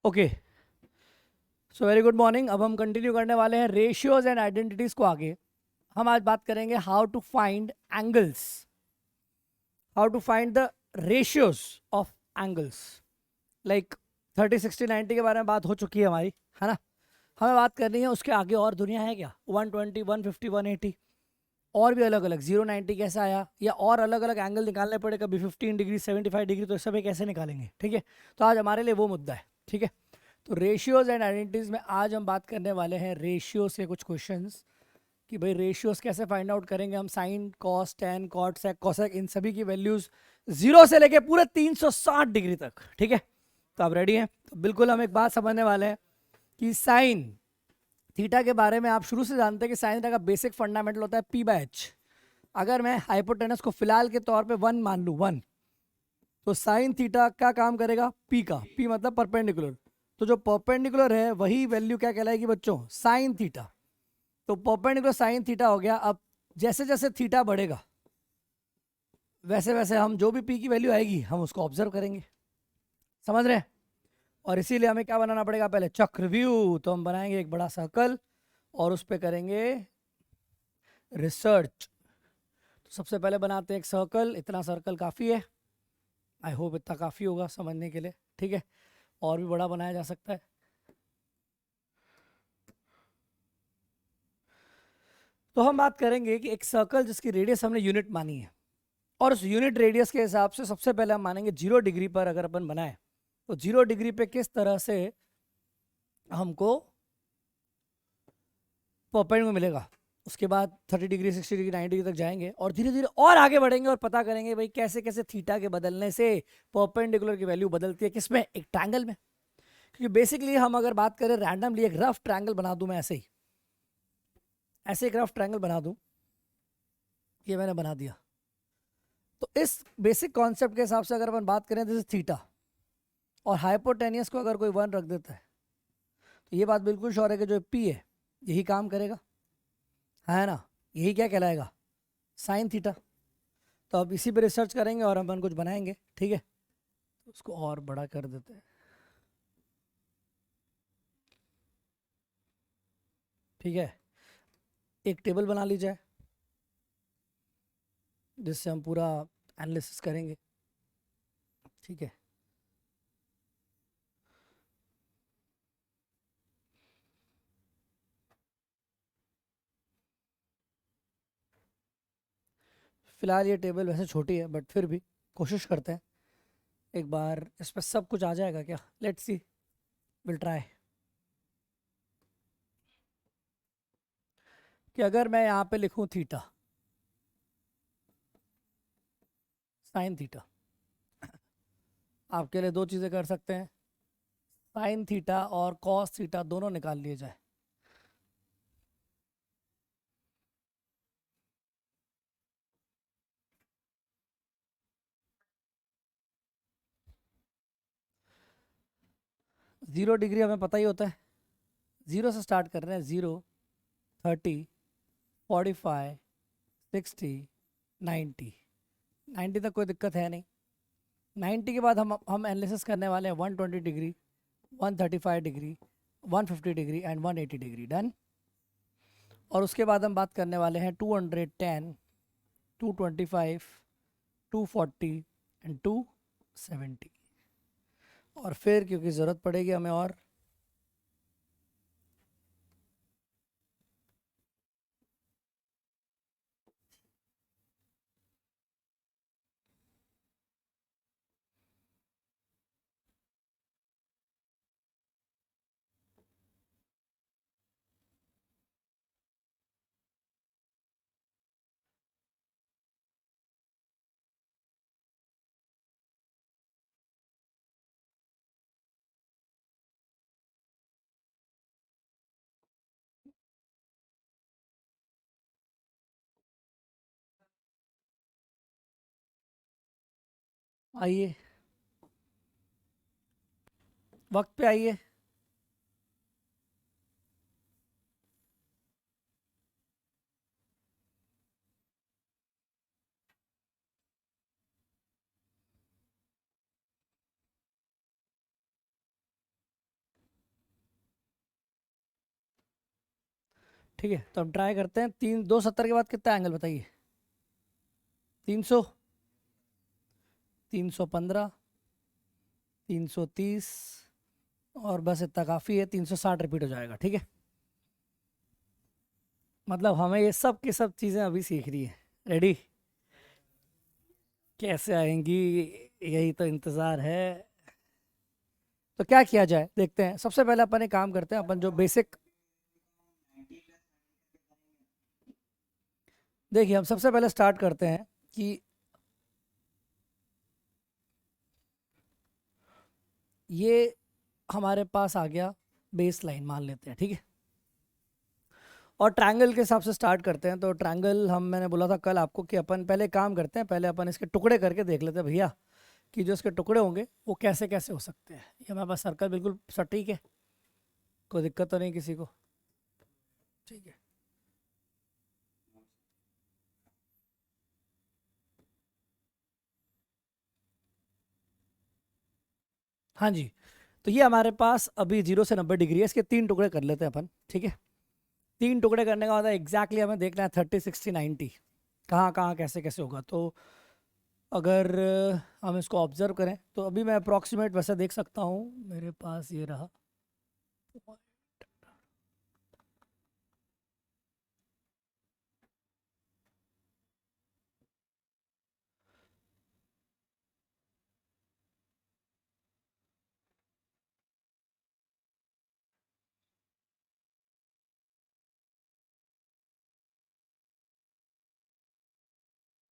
Okay, so very good morning. अब हम continue करने वाले हैं रेशियोज एंड आइडेंटिटीज को आगे। हम आज बात करेंगे how to find angles, how to find the ratios of angles. Like 30, 60, 90 के बारे में बात हो चुकी है हमारी, है ना। हमें बात करनी है उसके आगे और दुनिया है क्या, 120, 150, 180 और भी अलग अलग, 0, 90 कैसे आया, या और अलग अलग एंगल निकालने पड़े, कभी 15 डिग्री 75 डिग्री, तो सब कैसे निकालेंगे। ठीक है, तो आज हमारे लिए वो मुद्दा है। ठीक है, तो रेशियोज एंड आइडेंटिटीज में आज हम बात करने वाले हैं रेशियो से कुछ क्वेश्चंस कि भाई रेशियोज कैसे फाइंड आउट करेंगे हम। साइन, कॉस, टेन, कॉट, सेक, कोसेक, इन सभी की वैल्यूज 0 से लेके पूरे 360 डिग्री तक। ठीक है, तो आप रेडी हैं? तो बिल्कुल हम एक बात समझने वाले हैं कि साइन थीटा के बारे में आप शुरू से जानते हैं कि साइन थीटा का बेसिक फंडामेंटल होता है पी बाय एच। अगर मैं हाइपोटेनस को फिलहाल के तौर पे 1 मान लूँ, 1, तो साइन थीटा का काम करेगा पी का, पी मतलब परपेंडिकुलर। तो जो परपेंडिकुलर है वही वैल्यू क्या कहलाएगी बच्चों, साइन थीटा। तो परपेंडिकुलर साइन थीटा हो गया। अब जैसे जैसे थीटा बढ़ेगा वैसे वैसे हम जो भी पी की वैल्यू आएगी हम उसको ऑब्जर्व करेंगे। समझ रहे हैं? और इसीलिए हमें क्या बनाना पड़ेगा, पहले चक्रव्यूह। तो हम बनाएंगे एक बड़ा सर्कल और उस पर करेंगे रिसर्च। तो सबसे पहले बनाते हैं एक सर्कल। इतना सर्कल काफ़ी है, आई होप इतना काफ़ी होगा समझने के लिए। ठीक है, और भी बड़ा बनाया जा सकता है। तो हम बात करेंगे कि एक सर्कल जिसकी रेडियस हमने यूनिट मानी है, और उस यूनिट रेडियस के हिसाब से सबसे पहले हम मानेंगे 0 डिग्री पर अगर अपन बनाए तो 0 डिग्री पे किस तरह से हमको परपेंडिकुलर मिलेगा। उसके बाद 30 डिग्री, 60 डिग्री, 90 डिग्री तक जाएंगे और धीरे धीरे और आगे बढ़ेंगे और पता करेंगे भाई कैसे कैसे थीटा के बदलने से परपेंडिकुलर की वैल्यू बदलती है, किसमें, एक ट्रायंगल में। क्योंकि बेसिकली हम अगर बात करें रैंडमली, एक रफ ट्रायंगल बना दूं मैं ऐसे ही, ऐसे एक रफ ट्रायंगल बना दूं, ये मैंने बना दिया। तो इस बेसिक कॉन्सेप्ट के हिसाब से अगर अपन बात करें दिस इज थीटा, और हाइपोटेनियस को अगर कोई 1 रख देता है तो ये बात बिल्कुल श्योर है कि जो पी है यही काम करेगा, है ना। यही क्या कहलाएगा, साइन थीटा। तो अब इसी पे रिसर्च करेंगे और अपन कुछ बनाएंगे। ठीक है, उसको और बड़ा कर देते हैं। ठीक है, एक टेबल बना ली जाए जिससे हम पूरा एनालिसिस करेंगे। ठीक है, फिलहाल ये टेबल वैसे छोटी है बट फिर भी कोशिश करते हैं। एक बार इस पर सब कुछ आ जाएगा क्या, लेट्स सी, विल ट्राई। कि अगर मैं यहाँ पे लिखूँ थीटा, साइन थीटा, आपके लिए दो चीज़ें कर सकते हैं, साइन थीटा और कॉस थीटा दोनों निकाल लिए जाए। जीरो डिग्री हमें पता ही होता है, जीरो से स्टार्ट कर रहे हैं। 0, 30, 45, 60, 90, 90 तक कोई दिक्कत है नहीं। 90 के बाद हम एनालिसिस करने वाले हैं 120 degree, 135 degree, 150 degree and 180 degree. Done. और उसके बाद हम बात करने वाले हैं 210, 225, 240 एंड 270। और फिर क्योंकि ज़रूरत पड़ेगी हमें और आइए, वक्त पे आइए। ठीक है, तो हम ट्राई करते हैं। 270 के बाद कितना एंगल बताइए? 300, 315, 330 और बस इतना काफ़ी है, 360 रिपीट हो जाएगा। ठीक है, मतलब हमें ये सब की सब चीज़ें अभी सीखनी है। रेडी? कैसे आएंगी, यही तो इंतज़ार है। तो क्या किया जाए देखते हैं। सबसे पहले अपन एक काम करते हैं, अपन जो बेसिक, देखिए हम सबसे पहले स्टार्ट करते हैं कि ये हमारे पास आ गया बेस लाइन मान लेते हैं। ठीक है, और ट्रायंगल के हिसाब से स्टार्ट करते हैं। तो ट्रायंगल मैंने बोला था कल आपको कि अपन पहले काम करते हैं, पहले अपन इसके टुकड़े करके देख लेते हैं भैया कि जो इसके टुकड़े होंगे वो कैसे कैसे हो सकते हैं। ये हमारे पास सर्कल बिल्कुल सटीक है, कोई दिक्कत तो नहीं किसी को? ठीक है, हाँ जी। तो ये हमारे पास अभी 0 से 90 डिग्री है, इसके 3 टुकड़े कर लेते हैं अपन। ठीक है, 3 टुकड़े करने का मतलब एग्जैक्टली हमें देखना है 30, 60, 90 कहाँ कहाँ कैसे कैसे होगा। तो अगर हम इसको ऑब्जर्व करें तो अभी मैं अप्रॉक्सीमेट वैसे देख सकता हूँ, मेरे पास ये रहा।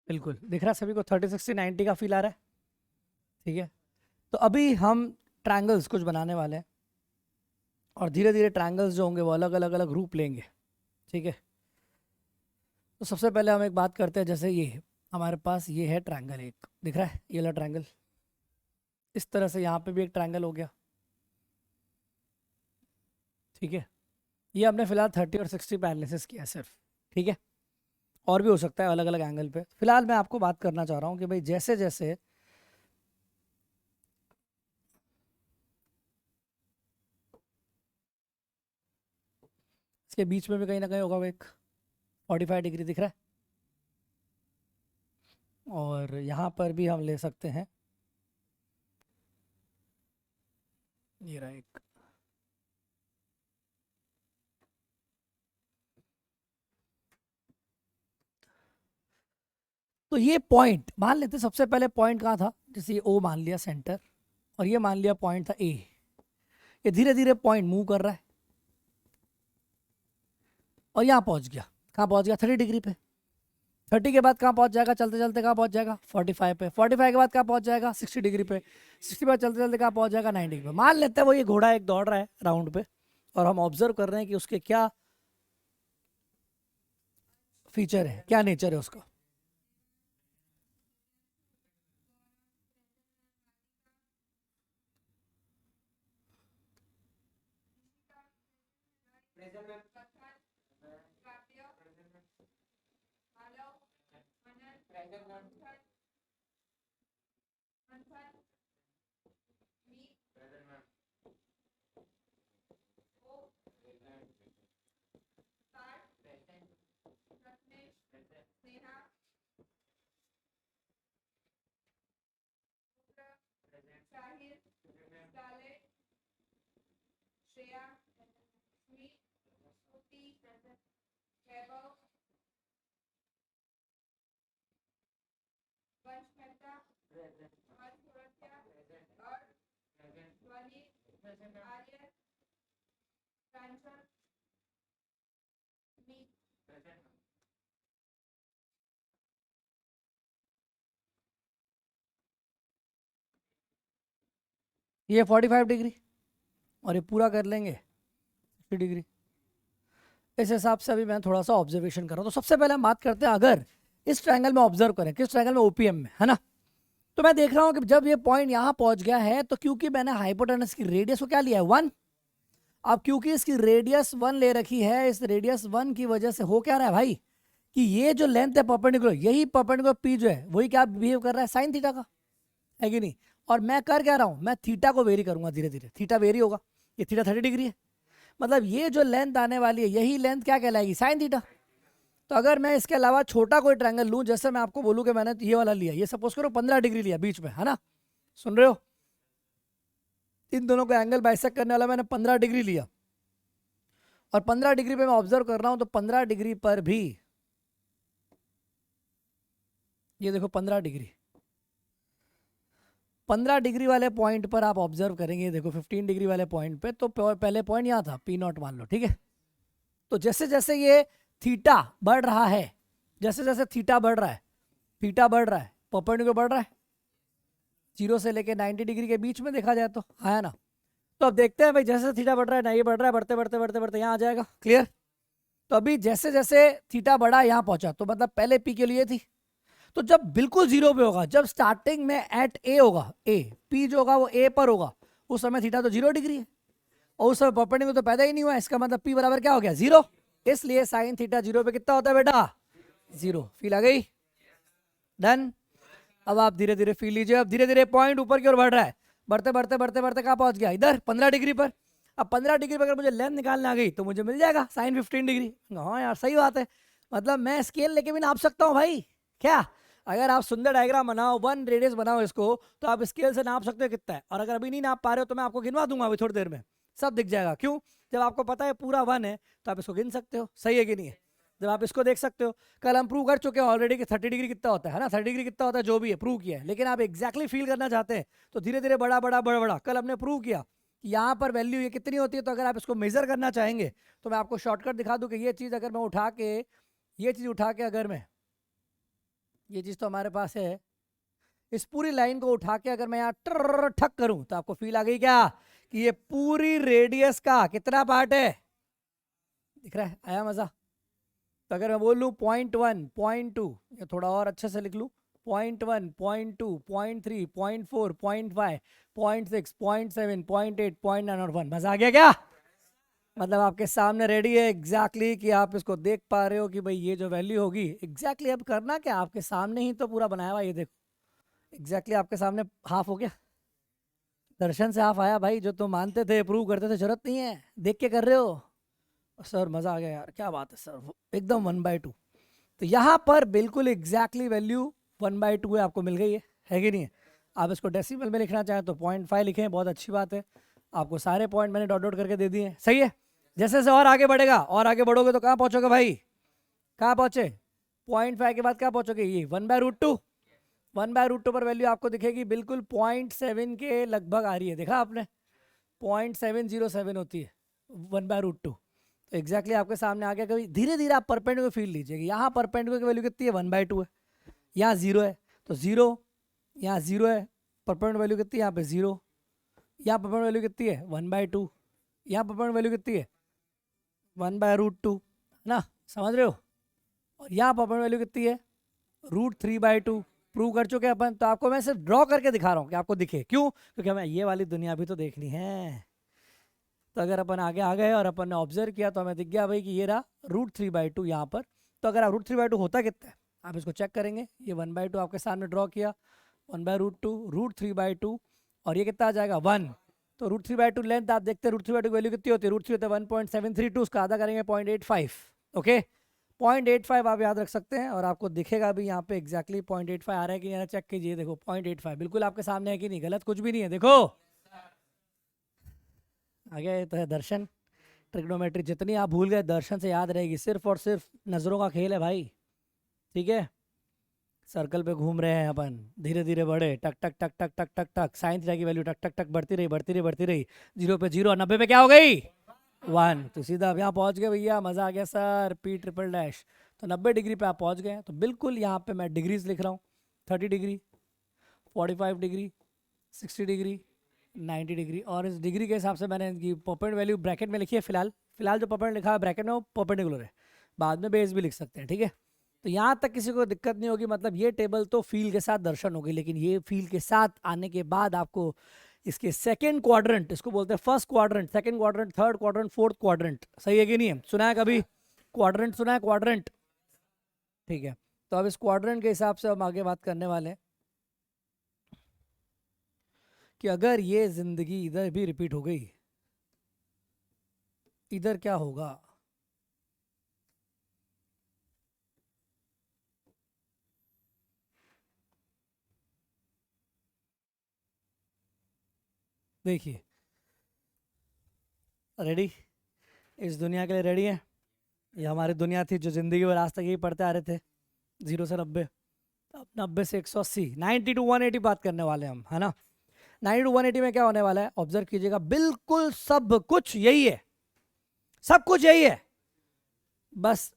बिल्कुल दिख रहा है सभी को, 30, 60, 90 का फील आ रहा है। ठीक है, तो अभी हम ट्रायंगल्स कुछ बनाने वाले हैं और धीरे धीरे ट्रायंगल्स जो होंगे वो अलग अलग अलग रूप लेंगे। ठीक है, तो सबसे पहले हम एक बात करते हैं, जैसे ये हमारे पास ये है ट्रायंगल, एक दिख रहा है ये वाला ट्रायंगल। इस तरह से यहाँ पे भी एक ट्रायंगल हो गया। ठीक है, ये हमने फिलहाल 30 और 60 पे एनालिसिस किया सिर्फ। ठीक है, और भी हो सकता है अलग अलग एंगल पे। फिलहाल मैं आपको बात करना चाह रहा हूँ कि भाई जैसे जैसे इसके बीच में भी कहीं ना कहीं होगा वो एक 45 डिग्री दिख रहा है, और यहाँ पर भी हम ले सकते हैं, ये रहा एक। तो ये पॉइंट मान लेते हैं, सबसे पहले पॉइंट कहाँ था, जैसे ये ओ मान लिया सेंटर, और ये मान लिया पॉइंट था ए। ये धीरे धीरे पॉइंट मूव कर रहा है और यहाँ पहुँच गया। कहाँ पहुँच गया? 30 डिग्री पे। 30 के बाद कहाँ पहुँच जाएगा? चलते चलते कहाँ पहुँच जाएगा? 45 पे। 45 के बाद कहाँ पहुँच जाएगा? 60 डिग्री पे। 60 के बाद चलते चलते कहाँ पहुँच जाएगा? 90 डिग्री पे। मान लेते हैं वो ये घोड़ा एक दौड़ रहा है राउंड पे, और हम ऑब्जर्व कर रहे हैं कि उसके क्या फीचर है, क्या नेचर है उसका। ये 45 डिग्री और ये पूरा कर लेंगे 60 डिग्री। इस हिसाब से अभी मैं थोड़ा सा ऑब्जर्वेशन कर रहा हूँ। तो सबसे पहले हम बात करते हैं, अगर इस ट्रायंगल में ऑब्जर्व करें, किस ट्रायंगल में? ओपीएम में, है ना। तो मैं देख रहा हूँ कि जब ये पॉइंट यहाँ पहुँच गया है, तो क्योंकि मैंने हाइपोटेनस की रेडियस को क्या लिया है? 1। अब क्योंकि इसकी रेडियस 1 ले रखी है, इस रेडियस 1 की वजह से हो क्या रहा है भाई, कि ये जो लेंथ है परपेंडिकुलर, यही परपेंडिकुलर पी जो है वही क्या बिहेव कर रहा है? साइन थीटा का, है कि नहीं? और मैं कर क्या रहा हूँ, मैं थीटा को वेरी करूंगा धीरे धीरे, थीटा वेरी होगा। ये थीटा 30 डिग्री है, मतलब ये जो लेंथ आने वाली है यही लेंथ क्या कहलाएगी, साइन थीटा। तो अगर मैं इसके अलावा छोटा कोई ट्रायंगल लूं, जैसे मैं आपको बोलूं कि मैंने ये वाला लिया, ये सपोज करो 15 डिग्री लिया बीच में, है ना, सुन रहे हो, इन दोनों को एंगल बाइसेक्ट करने वाला मैंने 15 डिग्री लिया, और 15 डिग्री पे मैं ऑब्जर्व कर रहा हूं, तो 15 डिग्री पर भी ये देखो 15 डिग्री, 15 डिग्री वाले पॉइंट पर आप ऑब्जर्व करेंगे, देखो 15 डिग्री वाले पॉइंट पे, तो पहले पॉइंट यहाँ था पी नॉट मान लो, ठीक है। तो जैसे जैसे ये थीटा बढ़ रहा है, जैसे जैसे थीटा बढ़ रहा है, थीटा बढ़ रहा है, परपेंडिकुलर बढ़ रहा है, 0 से लेके 90 डिग्री के बीच में देखा जाए तो, है ना। तो अब देखते हैं भाई, जैसे थीटा बढ़ रहा है ना, ये बढ़ रहा है, बढ़ते बढ़ते बढ़ते बढ़ते यहाँ आ जाएगा, क्लियर। तो अभी जैसे जैसे थीटा बढ़ा यहाँ पहुंचा, तो मतलब पहले पी के लिए थी, तो जब बिल्कुल 0 पे होगा, जब स्टार्टिंग में एट ए होगा, ए पी जो होगा वो ए पर होगा, उस समय थीटा तो 0 डिग्री है, और उस समय परपेंडिकुलर तो पैदा ही नहीं हुआ, इसका मतलब पी बराबर क्या हो गया, 0। इसलिए साइन थीटा 0 पे कितना होता है बेटा, 0। फील आ गई, डन। अब आप धीरे धीरे फील लीजिए, अब धीरे धीरे पॉइंट ऊपर की ओर बढ़ रहा है, बढ़ते बढ़ते बढ़ते बढ़ते कहाँ पहुंच गया, इधर 15 डिग्री पर। अब 15 डिग्री पर अगर मुझे लेंथ निकालने आ गई, तो मुझे मिल जाएगा साइन 15 डिग्री। हाँ यार सही बात है, मतलब मैं स्केल लेके भी नाप सकता हूँ भाई, क्या। अगर आप सुंदर डायग्राम बनाओ, 1 रेडियस बनाओ इसको, तो आप स्केल से नाप सकते हो कितना है। और अगर अभी नहीं नाप पा रहे हो, तो मैं आपको गिनवा दूंगा अभी थोड़ी देर में, सब दिख जाएगा। क्यों, जब आपको पता है पूरा 1 है, तो आप इसको गिन सकते हो, सही है कि नहीं है। जब आप इसको देख सकते हो, कल हम प्रूव कर चुके हैं ऑलरेडी कि 30 डिग्री कितना होता है ना, 30 डिग्री कितना होता है जो भी है प्रूव किया है। लेकिन आप एग्जैक्टली फील करना चाहते हैं, तो धीरे धीरे बड़ा बड़ा बड़ा बड़ा, कल हमने प्रूव किया कि यहाँ पर वैल्यू ये कितनी होती है। तो अगर आप इसको मेजर करना चाहेंगे, तो मैं आपको शॉर्टकट दिखा दूं कि ये चीज़ अगर मैं उठा के, ये चीज़ उठा के, अगर मैं ये चीज़ तो हमारे पास है, इस पूरी लाइन को उठा के अगर मैं यहाँ टर ठक करूं, तो आपको फील आ गई क्या कि ये पूरी रेडियस का कितना पार्ट है, दिख रहा है, आया मजा। तो अगर मैं बोल लूँ 0.1, 0.2, या थोड़ा और अच्छे से लिख लूँ 0.1, 0.2, 0.3, 0.4, 0.5, 0.6, 0.7, 0.8, 0.9 और 1, मजा आ गया क्या। मतलब आपके सामने रेडी है एग्जैक्टली कि आप इसको देख पा रहे हो कि भाई ये जो वैल्यू होगी एग्जैक्टली। अब करना क्या, आपके सामने ही तो पूरा बनाया हुआ, ये देखो एग्जैक्टली आपके सामने हाफ हो गया, दर्शन से हाफ आया भाई। जो तुम मानते थे प्रूव करते थे, जरूरत नहीं है, देख के कर रहे हो। सर मजा आ गया यार, क्या बात है सर, एकदम 1/2। तो यहाँ पर बिल्कुल एग्जैक्टली वैल्यू 1/2 है, आपको मिल गई है कि नहीं है। आप इसको डेसिमल में लिखना चाहें तो 0.5 लिखें, बहुत अच्छी बात है। आपको सारे पॉइंट मैंने डॉट डॉट करके दे दिए हैं, सही है। जैसे जैसे और आगे बढ़ेगा, और आगे बढ़ोगे तो कहाँ पहुँचोगे भाई, कहाँ पहुँचे, 0.5 के बाद क्या पहुँचोगे, ये 1/√2। 1/√2 पर वैल्यू आपको दिखेगी बिल्कुल 0.7 के लगभग आ रही है, देखा आपने, 0.707 होती है 1/√2। तो एग्जैक्टली आपके सामने आ गया। कभी धीरे धीरे आप परपेंडिकुलर फील लीजिएगा, यहाँ परपेंडिकुलर की वैल्यू कितनी है, 1/2 है, यहाँ 0 है, तो 0, यहाँ 0 है, परपेंडिकुलर वैल्यू कितनी है यहाँ पे 0, यहाँ परपेंडिकुलर वैल्यू कितनी है 1/2, यहाँ परपेंडिकुलर वैल्यू कितनी है 1/√2, है ना, समझ रहे हो। और यहाँ परपेंडिकुलर वैल्यू कितनी है √3/2, प्रूव कर चुके अपन। तो आपको मैं सिर्फ ड्रॉ करके दिखा रहा हूँ कि आपको दिखे, क्यों, क्योंकि हमें ये वाली दुनिया भी तो देखनी है। तो अगर अपन आगे आ गए और अपन ने ऑब्जर्व किया, तो हमें दिख गया भाई कि ये रहा √3/2 यहाँ पर। तो अगर आप √3/2 होता कितना है, आप इसको चेक करेंगे, ये 1/2 आपके सामने ड्रॉ किया, 1/√2, √3/2, और ये कितना आ जाएगा 1। तो √3/2 लेंथ आप देखते हैं, √3/2 वैल्यू कितनी होती है, √3 होता है 1.732, उसका आधा करेंगे 0.85, ओके 0.85 आप याद रख सकते हैं। और आपको दिखेगा भी यहाँ पे एग्जैक्टली 0.85 आ रहा है कि नहीं, चेक कीजिए, देखो 0.85 बिल्कुल आपके सामने है कि नहीं, गलत कुछ भी नहीं है, देखो आगे तो है दर्शन। ट्रिग्नोमेट्री जितनी आप भूल गए, दर्शन से याद रहेगी, सिर्फ और सिर्फ नजरों का खेल है भाई, ठीक है। सर्कल पे घूम रहे हैं अपन, धीरे धीरे बढ़े, टक टक टक टक टक टक टक, साइन थीटा की वैल्यू टक टक टक बढ़ती रही बढ़ती रही बढ़ती रही, 0 पे 0, 90 पे क्या हो गई 1। तो सीधा अब यहाँ पहुँच गए भैया, मजा आ गया सर, P∭। तो 90 डिग्री पे आप पहुँच गए। तो बिल्कुल यहाँ पे मैं डिग्रीज लिख रहा हूँ, 30 डिग्री, 45 डिग्री, 60 डिग्री, 90 डिग्री। और इस डिग्री के हिसाब से मैंने इनकी परपेंडिकुलर वैल्यू ब्रैकेट में लिखी है, फिलहाल जो परपेंडिकुलर लिखा है ब्रैकेट में वो परपेंडिकुलर है, बाद में बेस भी लिख सकते हैं, ठीक है। तो यहाँ तक किसी को दिक्कत नहीं होगी, मतलब ये टेबल तो फील के साथ दर्शन होगी। लेकिन ये फील के साथ आने के बाद आपको इसके सेकेंड क्वाड्रेंट, इसको बोलते हैं first quadrant, second quadrant, third quadrant, fourth quadrant, सही है कि नहीं है, सुना है कभी क्वाड्रेंट, सुना है क्वाड्रेंट, ठीक है। तो अब इस क्वाड्रेंट के हिसाब से हम आगे बात करने वाले हैं कि अगर ये जिंदगी इधर भी रिपीट हो गई, इधर क्या होगा? देखिए, रेडी? इस दुनिया के लिए रेडी है? ये हमारी दुनिया थी जो जिंदगी भर आज तक यही पढ़ते आ रहे थे, 0 से 90। अब 90 से 180, 90 to 180 बात करने वाले हम, है ना? 90 to 180 में क्या होने वाला है? ऑब्जर्व कीजिएगा, बिल्कुल सब कुछ यही है, सब कुछ यही है, बस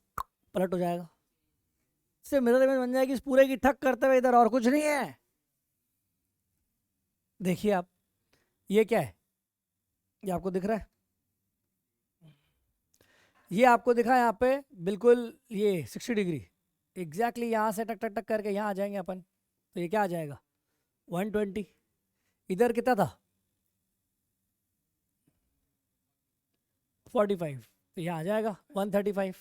पलट हो जाएगा, सिर्फ मिरर इमेज बन जाएगी इस पूरे की ठक करते हुए इधर, और कुछ नहीं है। देखिए आप, ये क्या है? ये आपको दिख रहा है? ये आपको दिखा यहाँ पे बिल्कुल ये 60 डिग्री एग्जैक्टली, यहाँ से टक टक टक करके यहाँ आ जाएंगे अपन, तो ये क्या आ जाएगा? 120। इधर कितना था? 45, तो यहाँ आ जाएगा 135।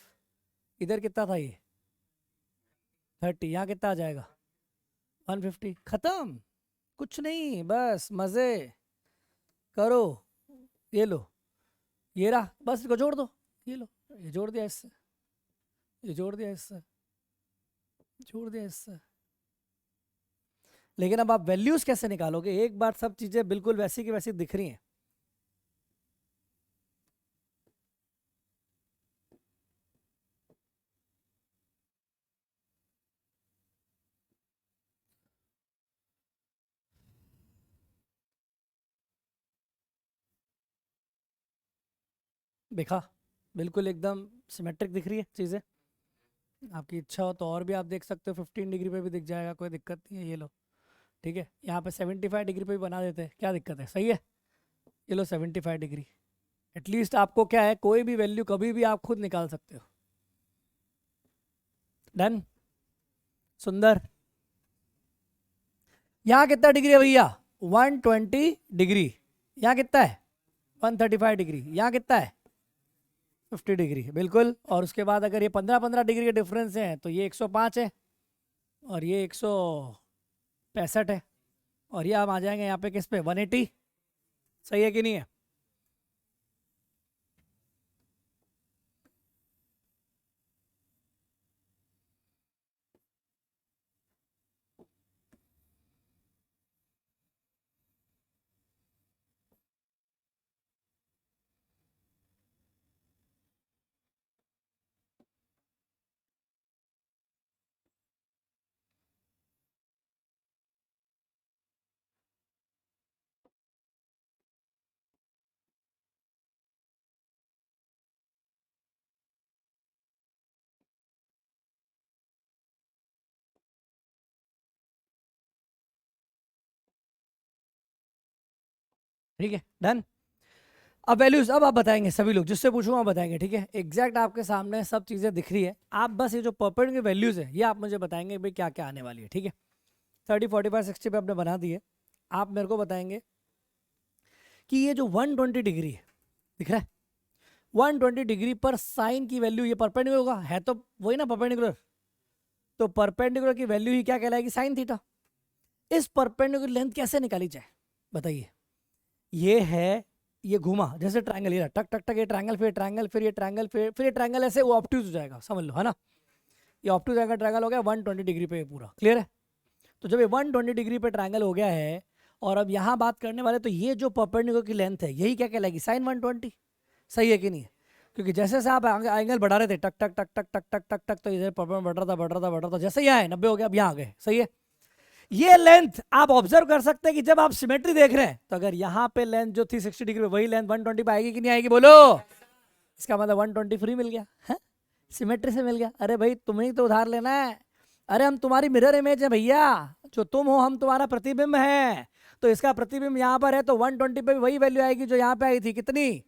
इधर कितना था? ये 30, यहाँ कितना आ जाएगा? 150। खत्म, कुछ नहीं, बस मजे करो। ये लो, ये रहा, बस इसको जोड़ दो, ये लो, ये जोड़ दिया इससे, ये जोड़ दिया इससे, जोड़ दिया इससे। लेकिन अब आप वैल्यूज कैसे निकालोगे? एक बार सब चीजें बिल्कुल वैसी की वैसी दिख रही हैं। देखा, बिल्कुल एकदम सिमेट्रिक दिख रही है चीजें। आपकी इच्छा हो तो और भी आप देख सकते हो, 15 डिग्री पे भी दिख जाएगा, कोई दिक्कत नहीं है। ये लो, ठीक है, यहाँ पे 75 डिग्री पे भी बना देते हैं, क्या दिक्कत है? सही है, ये लो 75 डिग्री। एटलीस्ट आपको क्या है, कोई भी वैल्यू कभी भी आप खुद निकाल सकते हो। डन, सुंदर। यहाँ कितना डिग्री है भैया? 120 डिग्री। यहाँ कितना है? 135 डिग्री। यहाँ कितना है? 50 डिग्री, बिल्कुल। और उसके बाद अगर ये 15-15 डिग्री के डिफरेंस हैं तो ये 105 है और ये 165 है, और ये हम आ जाएंगे यहाँ पे किस पे? 180। सही है कि नहीं है? ठीक है, डन। अब वैल्यूज अब आप बताएंगे, सभी लोग जिससे पूछूंगा बताएंगे, ठीक है? एग्जैक्ट आपके सामने सब चीजें दिख रही है, आप बस ये जो परपेंडिकुलर की वैल्यूज है ये आप मुझे बताएंगे भाई क्या क्या आने वाली है, ठीक है? 30, 45, 60 पे आपने बना दिए, आप मेरे को बताएंगे कि ये जो 120 डिग्री है, दिख रहा है? 120 डिग्री पर साइन की वैल्यू, ये परपेंडिकुलर होगा, है तो वही ना परपेंडिकुलर, तो परपेंडिकुलर की वैल्यू ही क्या कहलाएगी? Sine theta. इस परपेंडिकुलर लेंथ कैसे निकाली जाए बताइए? ये है, ये घुमा जैसे ट्रायंगल, ये टक टक टक, ये ट्रायंगल, फिर ट्रायंगल, फिर ये ट्रायंगल, फिर ये ट्रायंगल, ऐसे वो ऑब्ट्यूज हो जाएगा, समझ लो, है ना? ये ऑब्ट्यूज आएगा, ट्रायंगल हो गया 120 डिग्री पे, पूरा क्लियर है? तो जब ये 120 डिग्री पे ट्रायंगल हो गया है, और अब यहाँ बात करने वाले, तो ये जो परपेंडिकुलर की लेंथ है यही क्या कहलाएगी? साइन 120। सही है कि नहीं है? क्योंकि जैसे जैसे आप एंगल बढ़ा रहे थे, टक टक टक टक टक टक टक टक, तो इधर परपेंडिकुलर बढ़ रहा था, बढ़ रहा था, बढ़ रहा था, जैसे यहाँ है 90 हो गया, अब यहाँ आ गए। सही है? ये लेंथ आप ऑब्जर्व कर सकते हैं कि जब आप सिमेट्री देख रहे हैं, तो अगर यहाँ पे लेंथ जो थी 60 डिग्री, वही लेंथ 120 पे आएगी कि नहीं आएगी? बोलो। इसका मतलब 120 फ्री मिल गया है, सिमेट्री से मिल गया। अरे भाई तुम्हें तो उधार लेना है, अरे हम तुम्हारी मिरर इमेज है भैया, जो तुम हो हम तुम्हारा प्रतिबिंब है, तो इसका प्रतिबिंब यहाँ पर है, तो 120 पे भी वही वैल्यू आएगी जो यहाँ पे आई थी, कितनी?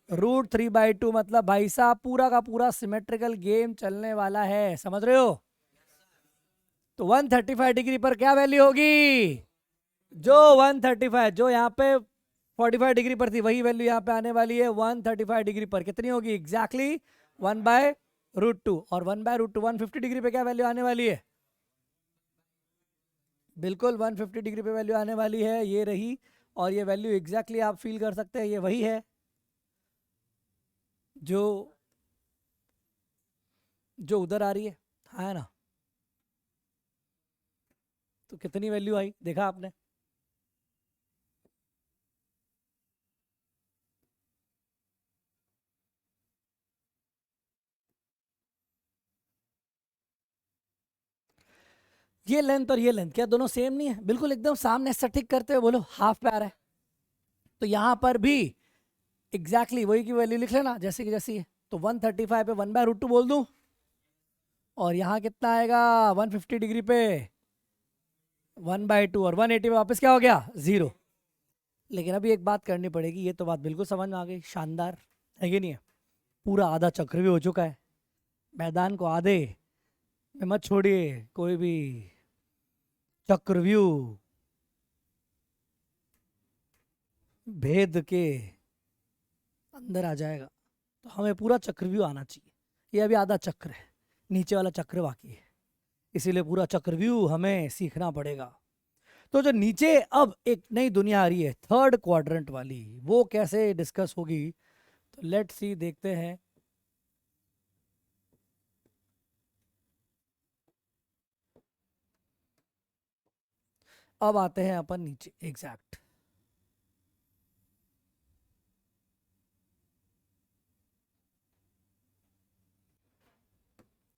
√3/2। मतलब भाई साहब पूरा का पूरा सिमेट्रिकल गेम चलने वाला है, समझ रहे हो? तो 135 डिग्री पर क्या वैल्यू होगी? जो 135, जो यहाँ पे 45 डिग्री पर थी, वही वैल्यू यहाँ पे आने वाली है 135 डिग्री पर। कितनी होगी? एग्जैक्टली 1/√2। और 1/√2 150 डिग्री पे क्या वैल्यू आने वाली है? बिल्कुल 150 डिग्री पे वैल्यू आने वाली है, ये रही। और ये वैल्यू एग्जैक्टली आप फील कर सकते हैं, ये वही है। जो जो उधर आ रही है ना, तो कितनी वैल्यू आई देखा आपने? ये लेंथ और ये लेंथ क्या दोनों सेम नहीं है? बिल्कुल एकदम सामने सटीक करते हुए बोलो हाफ पे आ रहा है। तो यहां पर भी एग्जैक्टली वही की वैल्यू लिख लेना जैसे कि जैसी है। तो 135 पे 1/√2 बोल दूं, और यहाँ कितना आएगा 150 डिग्री पे 1/2, और 180 पे वापस क्या हो गया 0। लेकिन अभी एक बात करनी पड़ेगी, ये तो बात बिल्कुल समझ में आ गई, शानदार है कि नहीं है? पूरा आधा चक्र भी हो चुका है, मैदान को आधे में मत छोड़िए कोई भी चक्रव्यूह भेद के अंदर आ जाएगा। तो हमें पूरा चक्रव्यूह आना चाहिए। ये अभी आधा चक्र है, नीचे वाला चक्र बाकी है, इसीलिए पूरा चक्रव्यूह हमें सीखना पड़ेगा। तो जो नीचे अब एक नई दुनिया आ रही है थर्ड क्वाड्रेंट वाली, वो कैसे डिस्कस होगी? तो लेट्स सी, देखते हैं। अब आते हैं अपन नीचे एग्जैक्ट।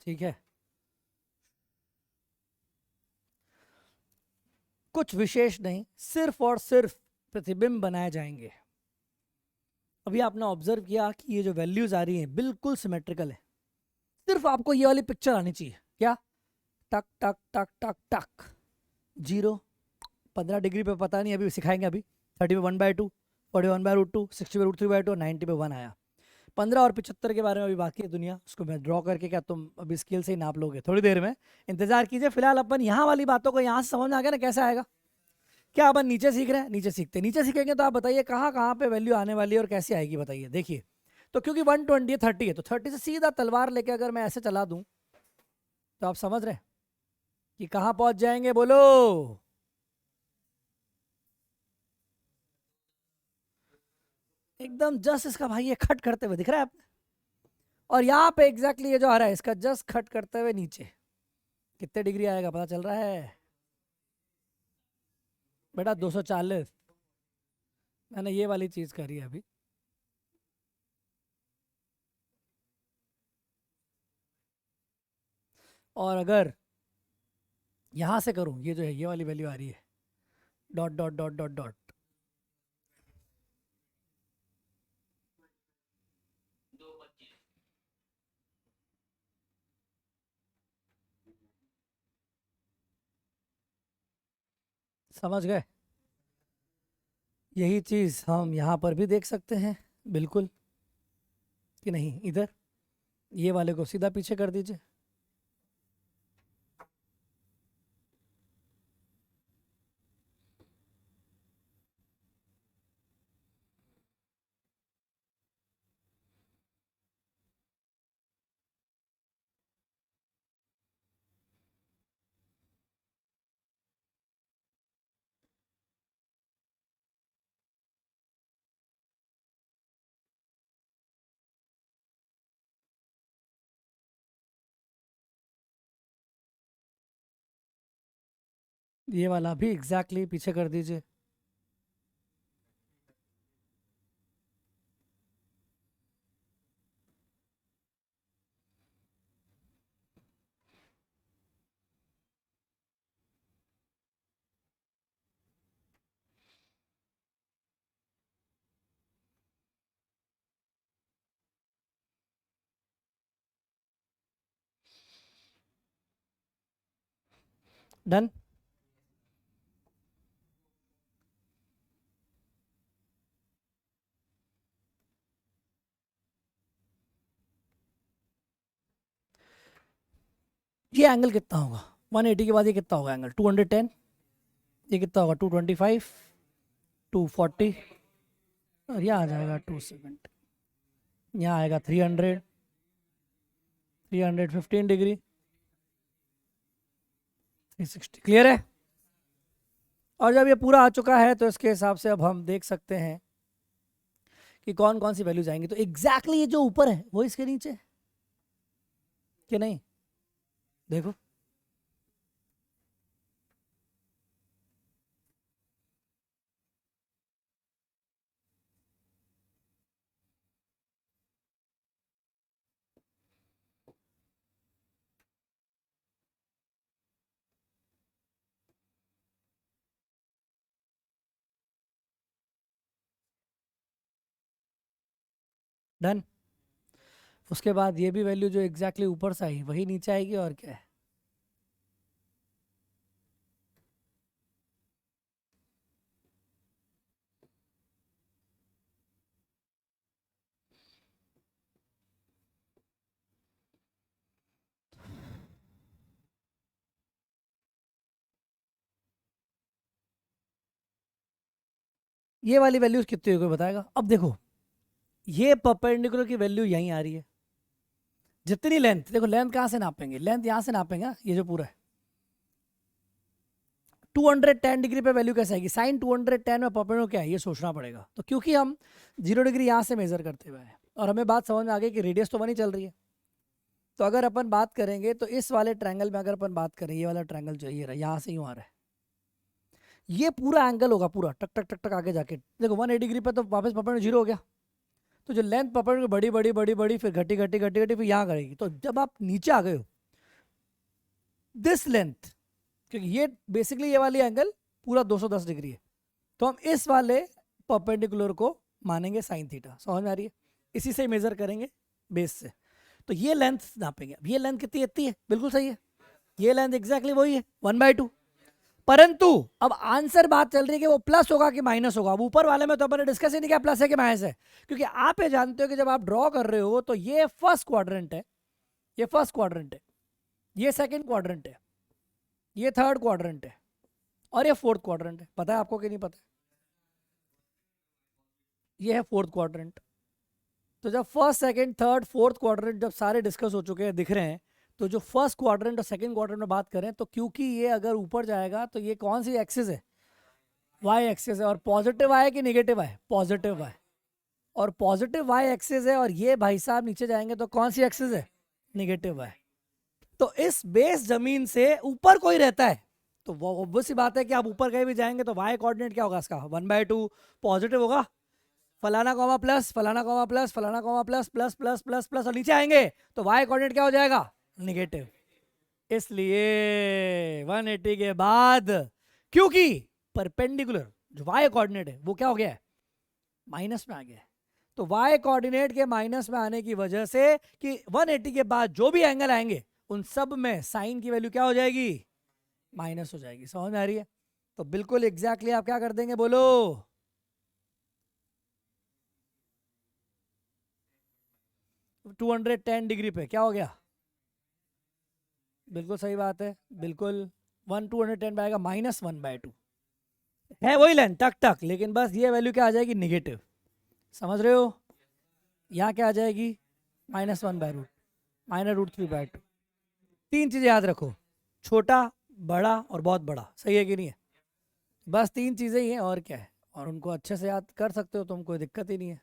ठीक है, कुछ विशेष नहीं, सिर्फ और सिर्फ प्रतिबिंब बनाए जाएंगे। अभी आपने ऑब्जर्व किया कि ये जो वैल्यूज आ रही हैं बिल्कुल सिमेट्रिकल है। सिर्फ आपको ये वाली पिक्चर आनी चाहिए, क्या? टक टक टक टक टक 0, 15 डिग्री पे पता नहीं, अभी सिखाएंगे। अभी 30 पे 1/2, 40 1/√2, 60 पे √3/2, 90 पे 1 आया। 15 और 75 के बारे में अभी बाकी है दुनिया, उसको मैं ड्रॉ करके, क्या तुम अभी स्केल से ही नाप लोगे? थोड़ी देर में इंतजार कीजिए। फिलहाल अपन यहाँ वाली बातों को यहाँ से समझ में आ गया ना कैसे आएगा? क्या अपन नीचे सीख रहे हैं? नीचे सीखेंगे तो आप बताइए कहाँ कहाँ पे वैल्यू आने वाली है और कैसे आएगी, बताइए। देखिए, तो क्योंकि 120 30 है, तो 30 से सीधा तलवार लेके अगर मैं ऐसे चला दूं, तो आप समझ रहे हैं कि कहाँ पहुंच जाएंगे? बोलो। एकदम जस्ट इसका भाई ये खट करते हुए दिख रहा है आपने, और यहाँ पे एग्जैक्टली ये जो आ रहा है इसका जस्ट खट करते हुए नीचे कितने डिग्री आएगा पता चल रहा है? बेटा 240। मैंने ये वाली चीज करी है अभी। और अगर यहां से करूं, ये जो है ये वाली वैल्यू आ रही है, dot dot dot dot dot, समझ गए? यही चीज हम यहाँ पर भी देख सकते हैं, बिल्कुल कि नहीं? इधर ये वाले को सीधा पीछे कर दीजिए। ये वाला भी एग्जैक्टली पीछे कर दीजिए। डन। ये एंगल कितना होगा? 180 के बाद ये कितना होगा एंगल? 210। ये कितना होगा? 225, 240, और यहाँ आ जाएगा 270। यहाँ आएगा 300, 315 डिग्री, 360। क्लियर है? और जब ये पूरा आ चुका है तो इसके हिसाब से अब हम देख सकते हैं कि कौन कौन सी वैल्यूज आएंगी। तो एग्जैक्टली ये जो ऊपर है वो इसके नीचे है कि नहीं, देखो। डन। उसके बाद ये भी वैल्यू जो एग्जैक्टली ऊपर से आई वही नीचे आएगी, और क्या है। ये वाली वैल्यूज कितनी होगी बताएगा। अब देखो ये परपेंडिकुलर की वैल्यू यहीं आ रही है, जितनी लेंथ, देखो लेंथ कहाँ से नापेंगे, लेंथ यहाँ से नापेंगे ना, ये जो पूरा है 210 डिग्री पे वैल्यू कैसे आएगी, साइन 210 में परपेंडिकुलर क्या है ये सोचना पड़ेगा। तो क्योंकि हम 0 डिग्री यहाँ से मेजर करते हुए हैं और हमें बात समझ में आ गई कि रेडियस तो 1 ही चल रही है, तो अगर अपन बात करेंगे तो इस वाले ट्रायंगल में अगर अपन बात करें, ये वाला ट्रायंगल जो ये रहा यहाँ से यूँ आ रहा है, ये पूरा एंगल होगा पूरा टक टक टक टक आगे जाके, देखो 180 डिग्री पे तो वापस परपेंडिकुलर 0 हो गया। तो जो लेंथ परपेंडिकुलर बड़ी बड़ी बड़ी बड़ी फिर घटी घटी घटी घटी फिर यहाँ करेगी, तो जब आप नीचे आ गए हो दिस लेंथ, क्योंकि ये बेसिकली ये वाली एंगल पूरा 210 डिग्री है, तो हम इस वाले परपेंडिकुलर को मानेंगे साइन थीटा। समझ में आ रही है, इसी से मेजर करेंगे बेस से। तो ये लेंथ नापेंगे। अब ये लेंथ कितनी इतनी है, बिल्कुल सही है, ये लेंथ एग्जैक्टली वही है 1/2। परंतु अब आंसर बात चल रही है कि वो प्लस होगा कि माइनस होगा। अब ऊपर वाले में तो अपन ने डिस्कस ही नहीं किया प्लस है कि माइनस है, क्योंकि आप ये जानते हो कि जब आप ड्रॉ कर रहे हो तो ये फर्स्ट क्वाड्रेंट है, ये फर्स्ट क्वाड्रेंट है, ये सेकंड क्वाड्रेंट है, ये थर्ड क्वाड्रेंट है, और ये फोर्थ क्वाड्रेंट है। पता है आपको कि नहीं पता है, ये है फोर्थ क्वाड्रेंट। तो जब first second third fourth quadrant जब सारे डिस्कस हो चुके हैं दिख रहे हैं, तो जो फर्स्ट क्वाड्रेंट और सेकंड क्वाड्रेंट में बात करें तो क्योंकि ये अगर ऊपर जाएगा तो ये कौन सी एक्सिस है, वाई एक्सिस है, और पॉजिटिव वाई कि निगेटिव वाई, पॉजिटिव वाई, और पॉजिटिव वाई एक्सिस है, और ये भाई साहब नीचे जाएंगे तो कौन सी एक्सिस है, निगेटिव वाई। तो इस बेस जमीन से ऊपर कोई रहता है तो वो ऑब्वियस सी बात है कि आप ऊपर कहीं भी जाएंगे तो वाई कोऑर्डिनेट क्या होगा इसका, 1/2 पॉजिटिव होगा, फलाना कॉमा प्लस फलाना कॉमा प्लस फलाना comma plus plus plus plus plus, और नीचे आएंगे तो वाई कोऑर्डिनेट क्या हो जाएगा, निगेटिव। इसलिए 180 के बाद क्योंकि परपेंडिकुलर जो वाई कोऑर्डिनेट है वो क्या हो गया है, माइनस में आ गया है, तो वाई कोऑर्डिनेट के माइनस में आने की वजह से कि 180 के बाद जो भी एंगल आएंगे उन सब में साइन की वैल्यू क्या हो जाएगी, माइनस हो जाएगी। समझ में आ रही है, तो बिल्कुल एग्जैक्टली आप क्या कर देंगे बोलो, 210 डिग्री पे क्या हो गया, बिल्कुल सही बात है, बिल्कुल 210 पे आएगा -1/2, है वही लेंथ टक टक, लेकिन बस ये वैल्यू क्या आ जाएगी, निगेटिव। समझ रहे हो, यहाँ क्या आ जाएगी, -1/√, -√3/2। तीन चीजें याद रखो, छोटा, बड़ा और बहुत बड़ा, सही है कि नहीं है, बस तीन चीजें ही हैं और क्या है, और उनको अच्छे से याद कर सकते हो तुम, कोई दिक्कत ही नहीं है।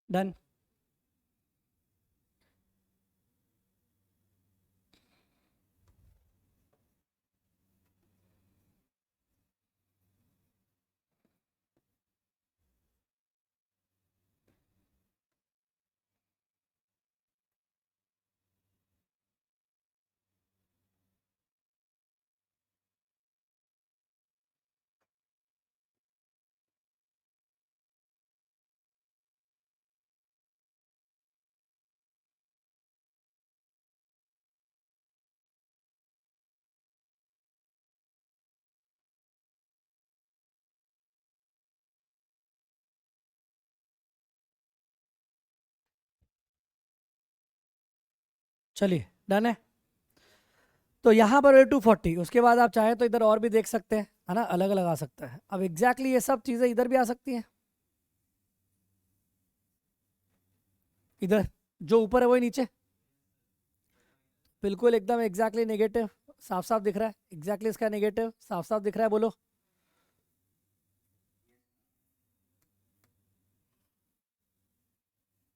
डन। चलिए डन है। तो यहाँ पर 240, उसके बाद आप चाहे तो इधर और भी देख सकते हैं, है ना, अलग अलग आ सकता है। अब एग्जैक्टली ये सब चीज़ें इधर भी आ सकती हैं, इधर जो ऊपर है वही नीचे, बिल्कुल एकदम एग्जैक्टली नेगेटिव, साफ साफ दिख रहा है, एग्जैक्टली इसका नेगेटिव साफ साफ दिख रहा है, बोलो।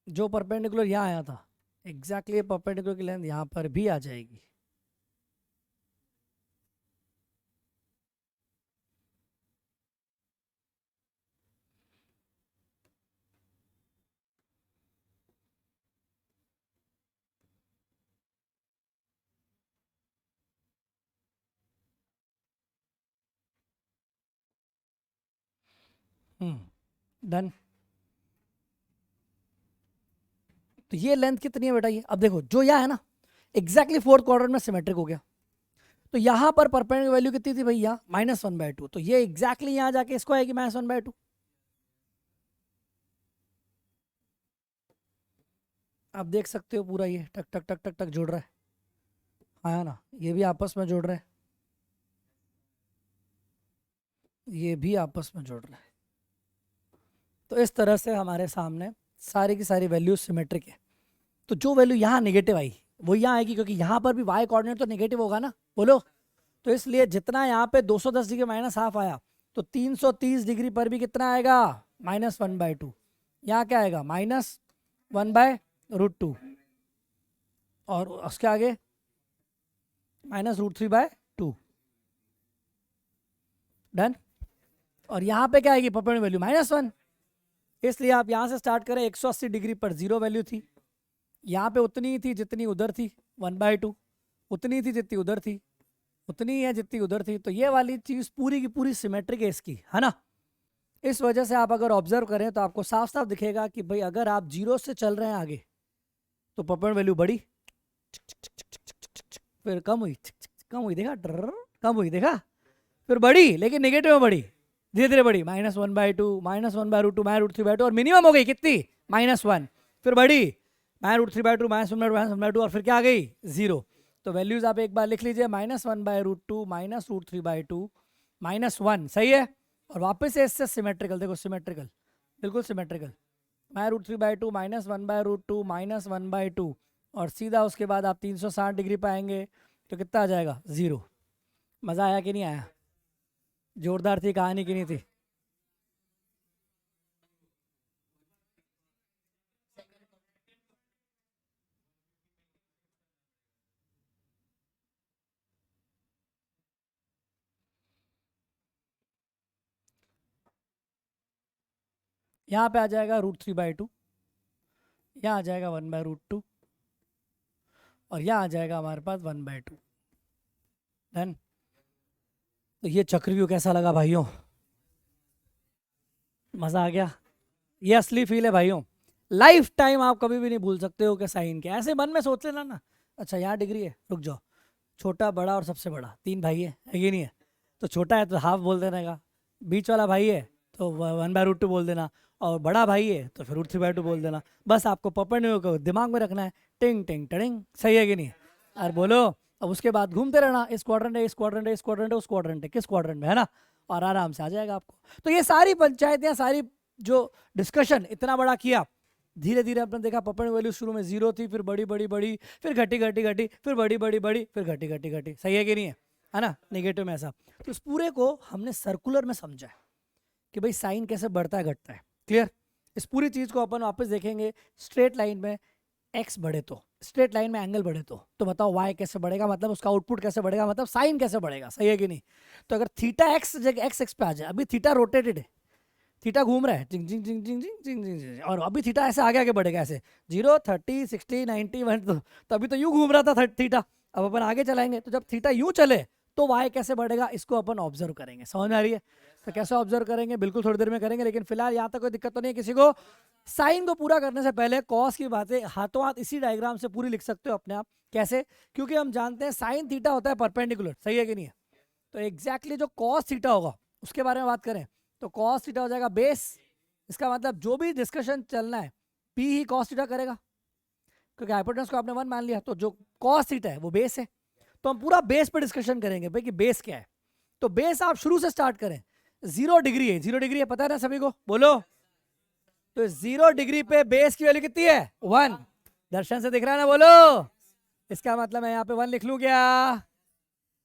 जो परपेंडिकुलर यहाँ आया था एग्जैक्टली परपेंडिकुलर की लेंथ यहाँ पर भी आ जाएगी। डन। तो ये लेंथ कितनी है बेटा, ये अब देखो जो यहाँ है ना एग्जैक्टली फोर्थ क्वाड्रेंट में सिमेट्रिक हो गया। तो यहाँ पर परपेंडिकुलर वैल्यू कितनी थी भैया, -1/2, तो ये एग्जैक्टली यहाँ जाके इसको आएगी -1/2। आप देख सकते हो पूरा ये टक टक टक टक टक जुड़ रहा है, हाँ ना, ये भी आपस में जुड़ रहे हैं, ये भी आपस में जुड़ रहे हैं। तो इस तरह से हमारे सामने सारी की सारी वैल्यू सिमेट्रिक है। तो जो वैल्यू यहाँ नेगेटिव आई वो यहाँ आएगी, क्योंकि यहाँ पर भी y कोऑर्डिनेट तो नेगेटिव होगा ना, बोलो। तो इसलिए जितना यहाँ पे 210 डिग्री -1/2 आया, तो 330 डिग्री पर भी कितना आएगा, -1/2। यहाँ क्या आएगा, -1/√2, और उसके आगे -√3/2। डन। और यहाँ पे क्या आएगी परपेंडिकुलर वैल्यू -1, इसलिए आप यहाँ से स्टार्ट करें, 180 डिग्री पर 0 वैल्यू थी, यहाँ पे उतनी ही थी जितनी उधर थी 1/2, उतनी थी जितनी उधर थी, उतनी ही है जितनी उधर थी। तो ये वाली चीज़ पूरी की पूरी सिमेट्रिक है इसकी, है ना। इस वजह से आप अगर ऑब्जर्व करें तो आपको साफ साफ दिखेगा कि भाई अगर आप 0 से चल रहे हैं आगे तो परपेंडिकुलर वैल्यू बढ़ी, फिर कम हुई, कम हुई, देखा, कम हुई, देखा, फिर बढ़ी, लेकिन नेगेटिव में बढ़ी, धीरे धीरे बढ़ी, -1/2, -1/√2, -√3/2, और मिनिमम हो गई कितनी, -1, फिर बढ़ी -√3/2, -1/2, और फिर क्या आ गई, 0। तो वैल्यूज आप एक बार लिख लीजिए, -1/√2, -√3/2, -1, सही है। और वापस से इससे सिमेट्रिकल, देखो सिमेट्रिकल, बिल्कुल सिमेट्रिकल, -√3/2, -1/√2, -1/2, और सीधा उसके बाद आप 360 डिग्री पाएंगे, तो कितना आ जाएगा, 0। मज़ा आया कि नहीं आया, जोरदार थी कहानी की नहीं थी। यहाँ पे आ जाएगा √3/2, यहाँ आ जाएगा 1/√2, और यहाँ आ जाएगा हमारे पास 1/2। डन। तो ये चक्रव्यूह कैसा लगा भाइयों, मज़ा आ गया। ये असली फील है भाइयों, लाइफ टाइम आप कभी भी नहीं भूल सकते हो कि साइन क्या, ऐसे मन में सोच लेना ना, अच्छा यहाँ डिग्री है, रुक जाओ, छोटा बड़ा और सबसे बड़ा 3 भाई है कि नहीं है, तो छोटा है तो हाफ बोल देने का, बीच वाला भाई है तो 1/√2 बोल देना, और बड़ा भाई है तो फिर √3/2 बोल देना। बस आपको परपेंडिकुलर को दिमाग में रखना है, टिंग टिंग टडिंग, सही है कि नहीं, और बोलो। अब उसके बाद घूमते रहना, इस क्वाड्रेंट है, इस क्वाड्रेंट है, इस क्वाड्रेंट है, उस क्वाड्रेंट है, किस क्वाड्रेंट में, है ना, और आराम से आ जाएगा आपको। तो ये सारी पंचायतें, सारी जो डिस्कशन इतना बड़ा किया, धीरे धीरे आपने देखा परपेंडिकुलर वैल्यू शुरू में 0 थी, फिर बड़ी बड़ी बड़ी, फिर घटी घटी घटी, फिर बड़ी बड़ी बड़ी, फिर घटी घटी घटी, सही है कि नहीं है ना, नेगेटिव में ऐसा। तो इस पूरे को हमने सर्कुलर में समझा है कि भाई साइन कैसे बढ़ता है घटता है, क्लियर। इस पूरी चीज को अपन वापस देखेंगे, स्ट्रेट लाइन में एक्स बढ़े तो, स्ट्रेट लाइन में एंगल बढ़े तो बताओ वाई कैसे बढ़ेगा, मतलब उसका आउटपुट कैसे बढ़ेगा, मतलब साइन कैसे बढ़ेगा, सही है कि नहीं। तो अगर थीटा एक्स जगह एक्स एक्स पे आ जाए, अभी थीटा रोटेटेड है, थीटा घूम रहा है, जिंग जिंग जिंग जिंग जिंग जिंग जिंग जिंग, और अभी थीटा ऐसे आगे आगे बढ़ेगा, ऐसे 0, 30, 60, 90, 1, तो अभी तो यूं घूम रहा था थीटा, अब अपन आगे चलाएंगे, तो जब थीटा यूं चले तो वाई कैसे बढ़ेगा, इसको अपन ऑब्जर्व करेंगे, समझ में आ रही है। तो कैसे ऑब्जर्व करेंगे, बिल्कुल थोड़ी देर में करेंगे, लेकिन फिलहाल यहाँ तक कोई दिक्कत तो नहीं है किसी को। साइन को पूरा करने से पहले कॉस की बातें हाथों हाथ इसी डायग्राम से पूरी लिख सकते हो अपने आप, कैसे, क्योंकि हम जानते हैं साइन थीटा होता है परपेंडिकुलर, सही है कि नहीं है। तो एग्जैक्टली जो कॉस थीटा होगा उसके बारे में बात करें, तो कॉस थीटा हो जाएगा बेस, इसका मतलब जो भी डिस्कशन चलना है पी ही कॉस थीटा करेगा, क्योंकि हाइपोटेनस को आपने 1 मान लिया, तो जो cos थीटा है वो बेस है। तो हम पूरा बेस पे डिस्कशन करेंगे भाई कि बेस क्या है। तो बेस आप शुरू से स्टार्ट करें, 0 डिग्री है, 0 डिग्री है, पता है ना सभी को, बोलो। तो 0 डिग्री पे बेस की वैल्यू कितनी है, 1। दर्शन से दिख रहा है ना, बोलो। इसका मतलब मैं यहाँ पे 1 लिख लूं क्या?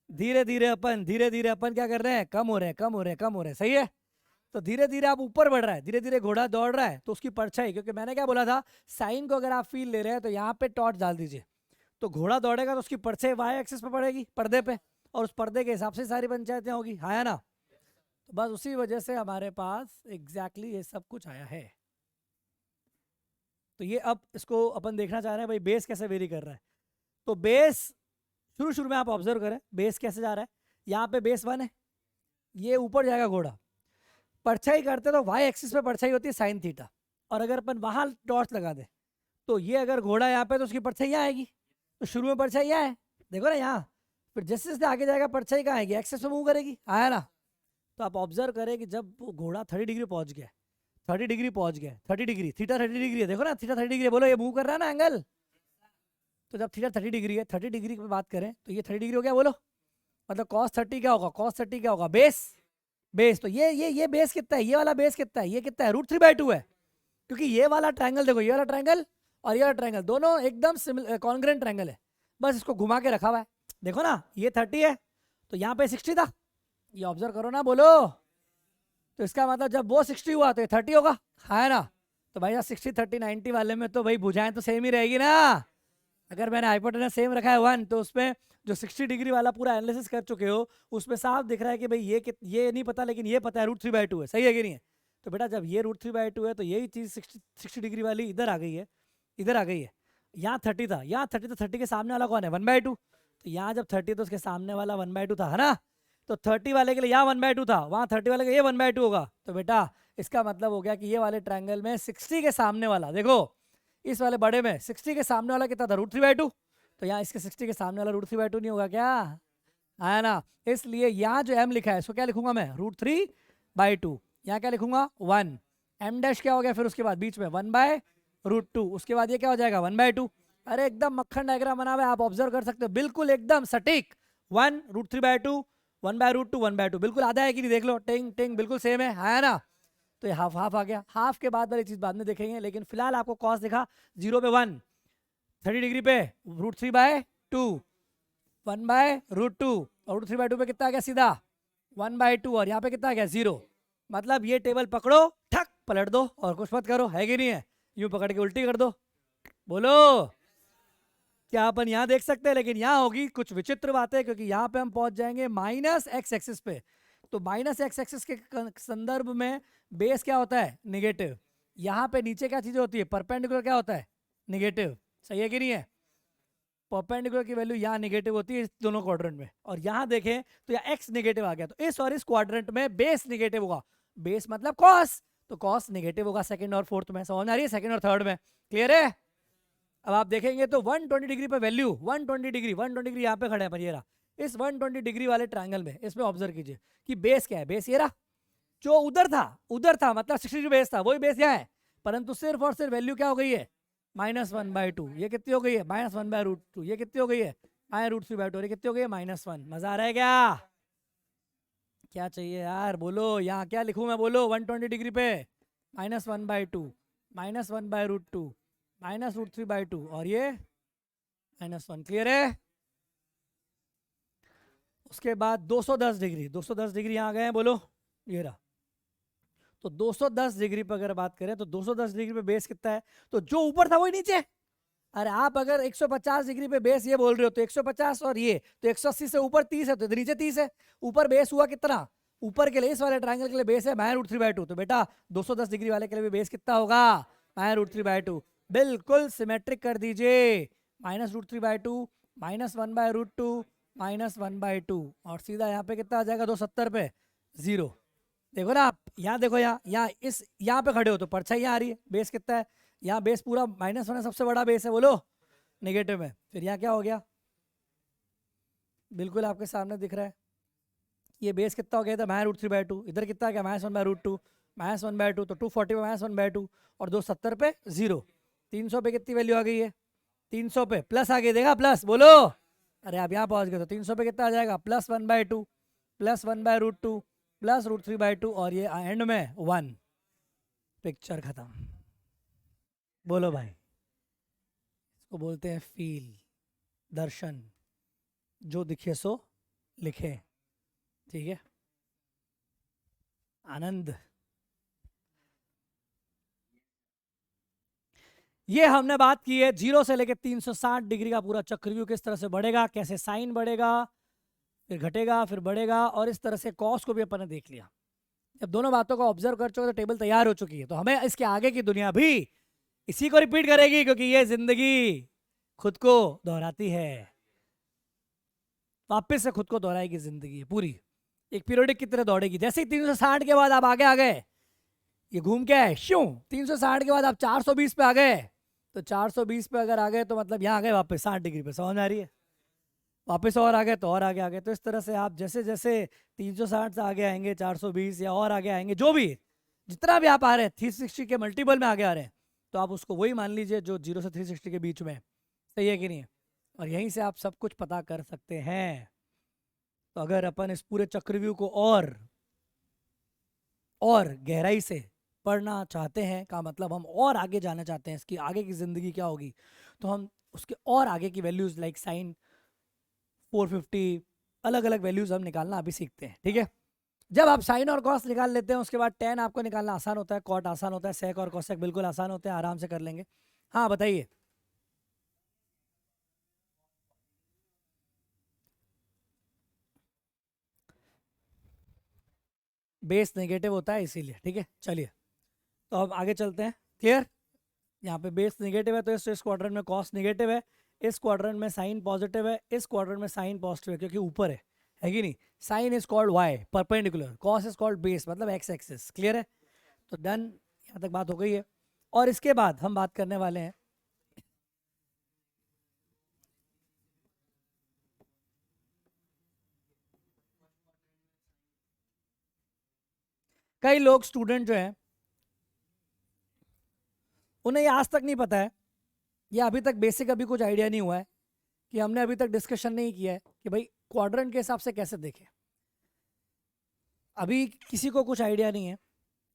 धीरे धीरे अपन क्या कर रहे हैं, कम हो रहे हैं, कम हो रहे हैं, कम हो रहे हैं, सही है। तो धीरे धीरे आप ऊपर बढ़ रहा है, धीरे धीरे घोड़ा दौड़ रहा है, तो उसकी परछाई, क्योंकि मैंने क्या बोला था, साइन को अगर आप फील ले रहे हैं तो यहाँ पे टॉर्च डाल दीजिए, तो घोड़ा दौड़ेगा तो उसकी परछाई वाई एक्सिस पे पड़ेगी, पर्दे पे, और उस पर्दे के हिसाब से सारी पंचायतें होगी, हाँ ना। तो बस उसी वजह से हमारे पास एग्जैक्टली ये सब कुछ आया है। तो ये अब इसको अपन देखना चाह रहे हैं भाई बेस कैसे वेरी कर रहा है। तो बेस शुरू में आप ऑब्जर्व करें बेस कैसे जा रहा है। यहाँ पे बेस 1 है, ये ऊपर जाएगा घोड़ा, परछाई करते तो वाई एक्सिस पे परछाई होती है साइन थीटा, और अगर अपन वहां टॉर्च लगा दे तो ये अगर घोड़ा यहाँ पे तो उसकी परछाई यहाँ आएगी। तो शुरू में परछाई यहाँ है, देखो ना यहाँ, फिर जैसे जैसे आगे जाएगा परछाई कहाँ आएगी, एक्सिस पे मूव करेगी, आया ना। तो आप ऑब्जर्व करें कि जब घोड़ा 30 डिग्री पहुंच गया, 30 डिग्री पहुंच गया, 30 डिग्री, थीटा 30 डिग्री है, देखो ना थीटा 30 डिग्री है, बोलो ये मूव कर रहा है ना एंगल। तो जब थीटा 30 डिग्री है, 30 डिग्री की बात करें तो ये 30 डिग्री हो गया, बोलो। मतलब cos 30 क्या होगा, cos 30 क्या होगा, बेस। बेस तो ये बेस कितना है, ये वाला बेस कितना है, ये कितना है, √3/2 है। क्योंकि ये वाला ट्रायंगल देखो, ये वाला ट्रायंगल और ये वाला ट्रायंगल दोनों एकदम कॉन्ग्रेंट ट्रायंगल है, बस इसको घुमा के रखा हुआ है। देखो ना ये 30 है तो यहाँ पे 60 था, ये ऑब्जर्व करो ना, बोलो। तो इसका मतलब जब वो 60 हुआ तो ये 30 होगा, है ना। तो भाई 60 30 90 वाले में तो भाई भुजाएं तो सेम ही रहेगी ना। अगर मैंने हाइपोटेनस सेम रखा है 1, तो उसमें जो 60 डिग्री वाला पूरा एनालिसिस कर चुके हो उसमें साफ दिख रहा है कि भाई ये नहीं पता लेकिन ये पता है √3/2 है, सही है कि नहीं है। तो बेटा जब ये √3/2 है तो यही चीज़ 60 डिग्री वाली इधर आ गई है, इधर आ गई है। यहाँ 30 था, यहाँ 30 तो 30 के सामने वाला कौन है, 1/2। तो यहाँ जब 30 तो उसके सामने वाला 1/2 था, है ना। तो 30 वाले के लिए यहाँ 1/2 था, वहाँ 30 वाले के लिए ये 1/2 होगा। तो बेटा इसका मतलब हो गया कि ये वाले ट्रायंगल में 60 के सामने वाला, देखो इस वाले बड़े में 60 के सामने वाला कितना था, √3/2। तो यहाँ इसके 60 के सामने वाला √3/2 नहीं होगा क्या, आया ना। इसलिए यहाँ जो m लिखा है इसको क्या लिखूंगा मैं, √3/2। यहाँ क्या लिखूंगा 1, m डैश क्या हो गया फिर उसके बाद बीच में 1/√2, उसके बाद ये क्या हो जाएगा 1/2। अरे एकदम मक्खन डायग्राम बना हुआ है, आप ऑब्जर्व कर सकते हो, बिल्कुल एकदम सटीक। 1 √3/2, 1/√2, 1/2, बिल्कुल आधा है कि नहीं, देख लो, टिंग टिंग बिल्कुल सेम है ना। तो ये हाफ हाफ आ गया, हाफ के बाद वाली चीज बाद में देखेंगे, लेकिन फिलहाल आपको कॉस दिखा 0 पे 1, 30 डिग्री पे √3/2, 1/√2, और √3/2 पे कितना आ गया सीधा 1/2, और यहाँ पे कितना आ गया 0। मतलब ये टेबल पकड़ो, ठक पलट दो और कुछ मत करो, है कि नहीं है। यूं पकड़ के उल्टी कर दो, बोलो। क्या अपन यहाँ देख सकते हैं, लेकिन यहाँ होगी कुछ विचित्र बातें, क्योंकि यहाँ पे हम पहुंच जाएंगे -x एक्सिस पे। तो -x एक्सिस के संदर्भ में बेस क्या होता है, निगेटिव। यहाँ पे नीचे क्या चीजें होती है, परपेंडिकुलर क्या होता है, निगेटिव, सही है कि नहीं है। परपेंडिकुलर की वैल्यू यहाँ निगेटिव होती है इस दोनों क्वाड्रेंट में, और यहाँ देखें तो यहाँ एक्स निगेटिव आ गया, तो इस और इस क्वाड्रेंट में बेस निगेटिव होगा। बेस मतलब कॉस, तो कॉस निगेटिव होगा सेकंड और फोर्थ में, समझ आ रही है, सेकंड और थर्ड में, क्लियर है। अब आप देखेंगे तो 120 डिग्री पे वैल्यू 120 डिग्री यहाँ पे खड़े हैं पर ये रहा, इस 120 डिग्री वाले ट्रायंगल में, इसमें ऑब्जर्व कीजिए कि बेस क्या है, बेस ये रहा, जो उधर था मतलब 60 डिग्री बेस था, वही बेस यहाँ है, परंतु सिर्फ और सिर्फ वैल्यू क्या हो गई है -1/2। ये कितनी हो गई है -1/√2, ये कितनी हो गई है -√3/2, ये कितनी हो गई है -1। मजा आ रहा है क्या चाहिए यार, बोलो। यहाँ क्या लिखूं मैं, बोलो। 120 डिग्री पे -1/2, -1/√2, -√3/2, और ये -1, क्लियर है। उसके बाद 210 डिग्री, 210 डिग्री यहाँ गए हैं, बोलो, ये रहा। तो 210 डिग्री पर अगर बात करें तो 210 डिग्री पे बेस कितना है, तो जो ऊपर था वही नीचे। अरे आप अगर 150 डिग्री पे बेस ये बोल रहे हो तो 150 और ये तो 180 से ऊपर 30 है, तो नीचे 30 है। ऊपर बेस हुआ कितना, ऊपर के लिए इस वाले ट्रायंगल के लिए बेस है -√3/2, तो बेटा 210 डिग्री वाले के लिए भी बेस कितना होगा -√3/2। बिल्कुल सिमेट्रिक कर दीजिए, -√3/2, -1/√2, -1/2, और सीधा यहाँ पे कितना आ जाएगा 270 पे 0। देखो ना आप, यहाँ देखो, यहाँ पे खड़े हो तो परछाई यहाँ आ रही है, बेस कितना है, यहाँ बेस पूरा -1 है, सबसे बड़ा बेस है, बोलो, नेगेटिव में। फिर यहाँ क्या हो गया, बिल्कुल आपके सामने दिख रहा है, ये बेस कितना हो गया था -√3/2, इधर कितना आ गया -1/√2, -1/2, तो 240 पे -1/2, और 270 पे 0, 300 पे कितनी वैल्यू आ गई है 300 पे प्लस आगे देगा, प्लस बोलो। अरे आप यहाँ पहुंच गए तो 300 पे कितना आ जाएगा, +1/2 +1/√2 +√3/2 और ये एंड में 1। पिक्चर खत्म। बोलो भाई, इसको बोलते हैं फील, दर्शन, जो दिखे सो लिखे। ठीक है, आनंद। ये हमने बात की है 0 से लेकर 360 डिग्री का पूरा चक्रव्यूह किस तरह से बढ़ेगा, कैसे साइन बढ़ेगा, फिर घटेगा, फिर बढ़ेगा, और इस तरह से कॉस को भी अपन ने देख लिया। जब दोनों बातों को ऑब्जर्व कर चुके तो टेबल तैयार हो चुकी है, तो हमें इसके आगे की दुनिया भी इसी को रिपीट करेगी, क्योंकि ये जिंदगी खुद को दोहराती है, वापस से खुद को दोहराएगी जिंदगी पूरी, एक पीरियडिक की तरह दौड़ेगी। जैसे ही 360 के बाद आप आगे आ गए, ये घूम के आए श्यों, 360 के बाद आप 420 पे आ गए, तो 420 पे अगर आ गए तो मतलब यहाँ आ गए वापस 60 डिग्री पे, समझ में आ रही है, वापस और आ गए तो और आगे आ गए। तो इस तरह से आप जैसे जैसे 360 से आगे आएंगे, 420 या और आगे आएंगे, जो भी जितना भी आप आ रहे हैं 360 के मल्टीपल में आगे आ रहे हैं, तो आप उसको वही मान लीजिए जो 0 से 360 के बीच में। सही है कि नहीं है? और यहीं से आप सब कुछ पता कर सकते हैं। तो अगर अपन इस पूरे चक्रव्यूह को और गहराई से पढ़ना चाहते हैं, का मतलब हम और आगे जाना चाहते हैं, इसकी आगे की जिंदगी क्या होगी, तो हम उसके और आगे की वैल्यूज लाइक साइन 450, अलग अलग वैल्यूज हम निकालना अभी सीखते हैं। ठीक है, जब आप साइन और कॉस निकाल लेते हैं, उसके बाद टेन आपको निकालना आसान होता है, कॉट आसान होता है, सेक और कॉसेक बिल्कुल आसान होते हैं, आराम से कर लेंगे। हाँ बताइए। बेस नेगेटिव होता है इसीलिए। ठीक है, चलिए तो अब आगे चलते हैं। क्लियर? यहाँ पे बेस नेगेटिव है तो इस क्वाड्रेंट में कॉस नेगेटिव है, इस क्वाड्रेंट में साइन पॉजिटिव है, इस क्वाड्रेंट में साइन पॉजिटिव है, क्योंकि ऊपर है कि नहीं। Sine is called Y perpendicular, cos is called base मतलब एक्स एक्सिस। क्लियर है? तो डन, यहाँ तक बात हो गई है। और इसके बाद हम बात करने वाले हैं कई लोग स्टूडेंट जो हैं उन्हें ये आज तक नहीं पता है, ये अभी तक बेसिक अभी कुछ आइडिया नहीं हुआ है, कि हमने अभी तक डिस्कशन नहीं किया है कि भाई क्वाड्रेंट के हिसाब से कैसे देखें। अभी किसी को कुछ आइडिया नहीं है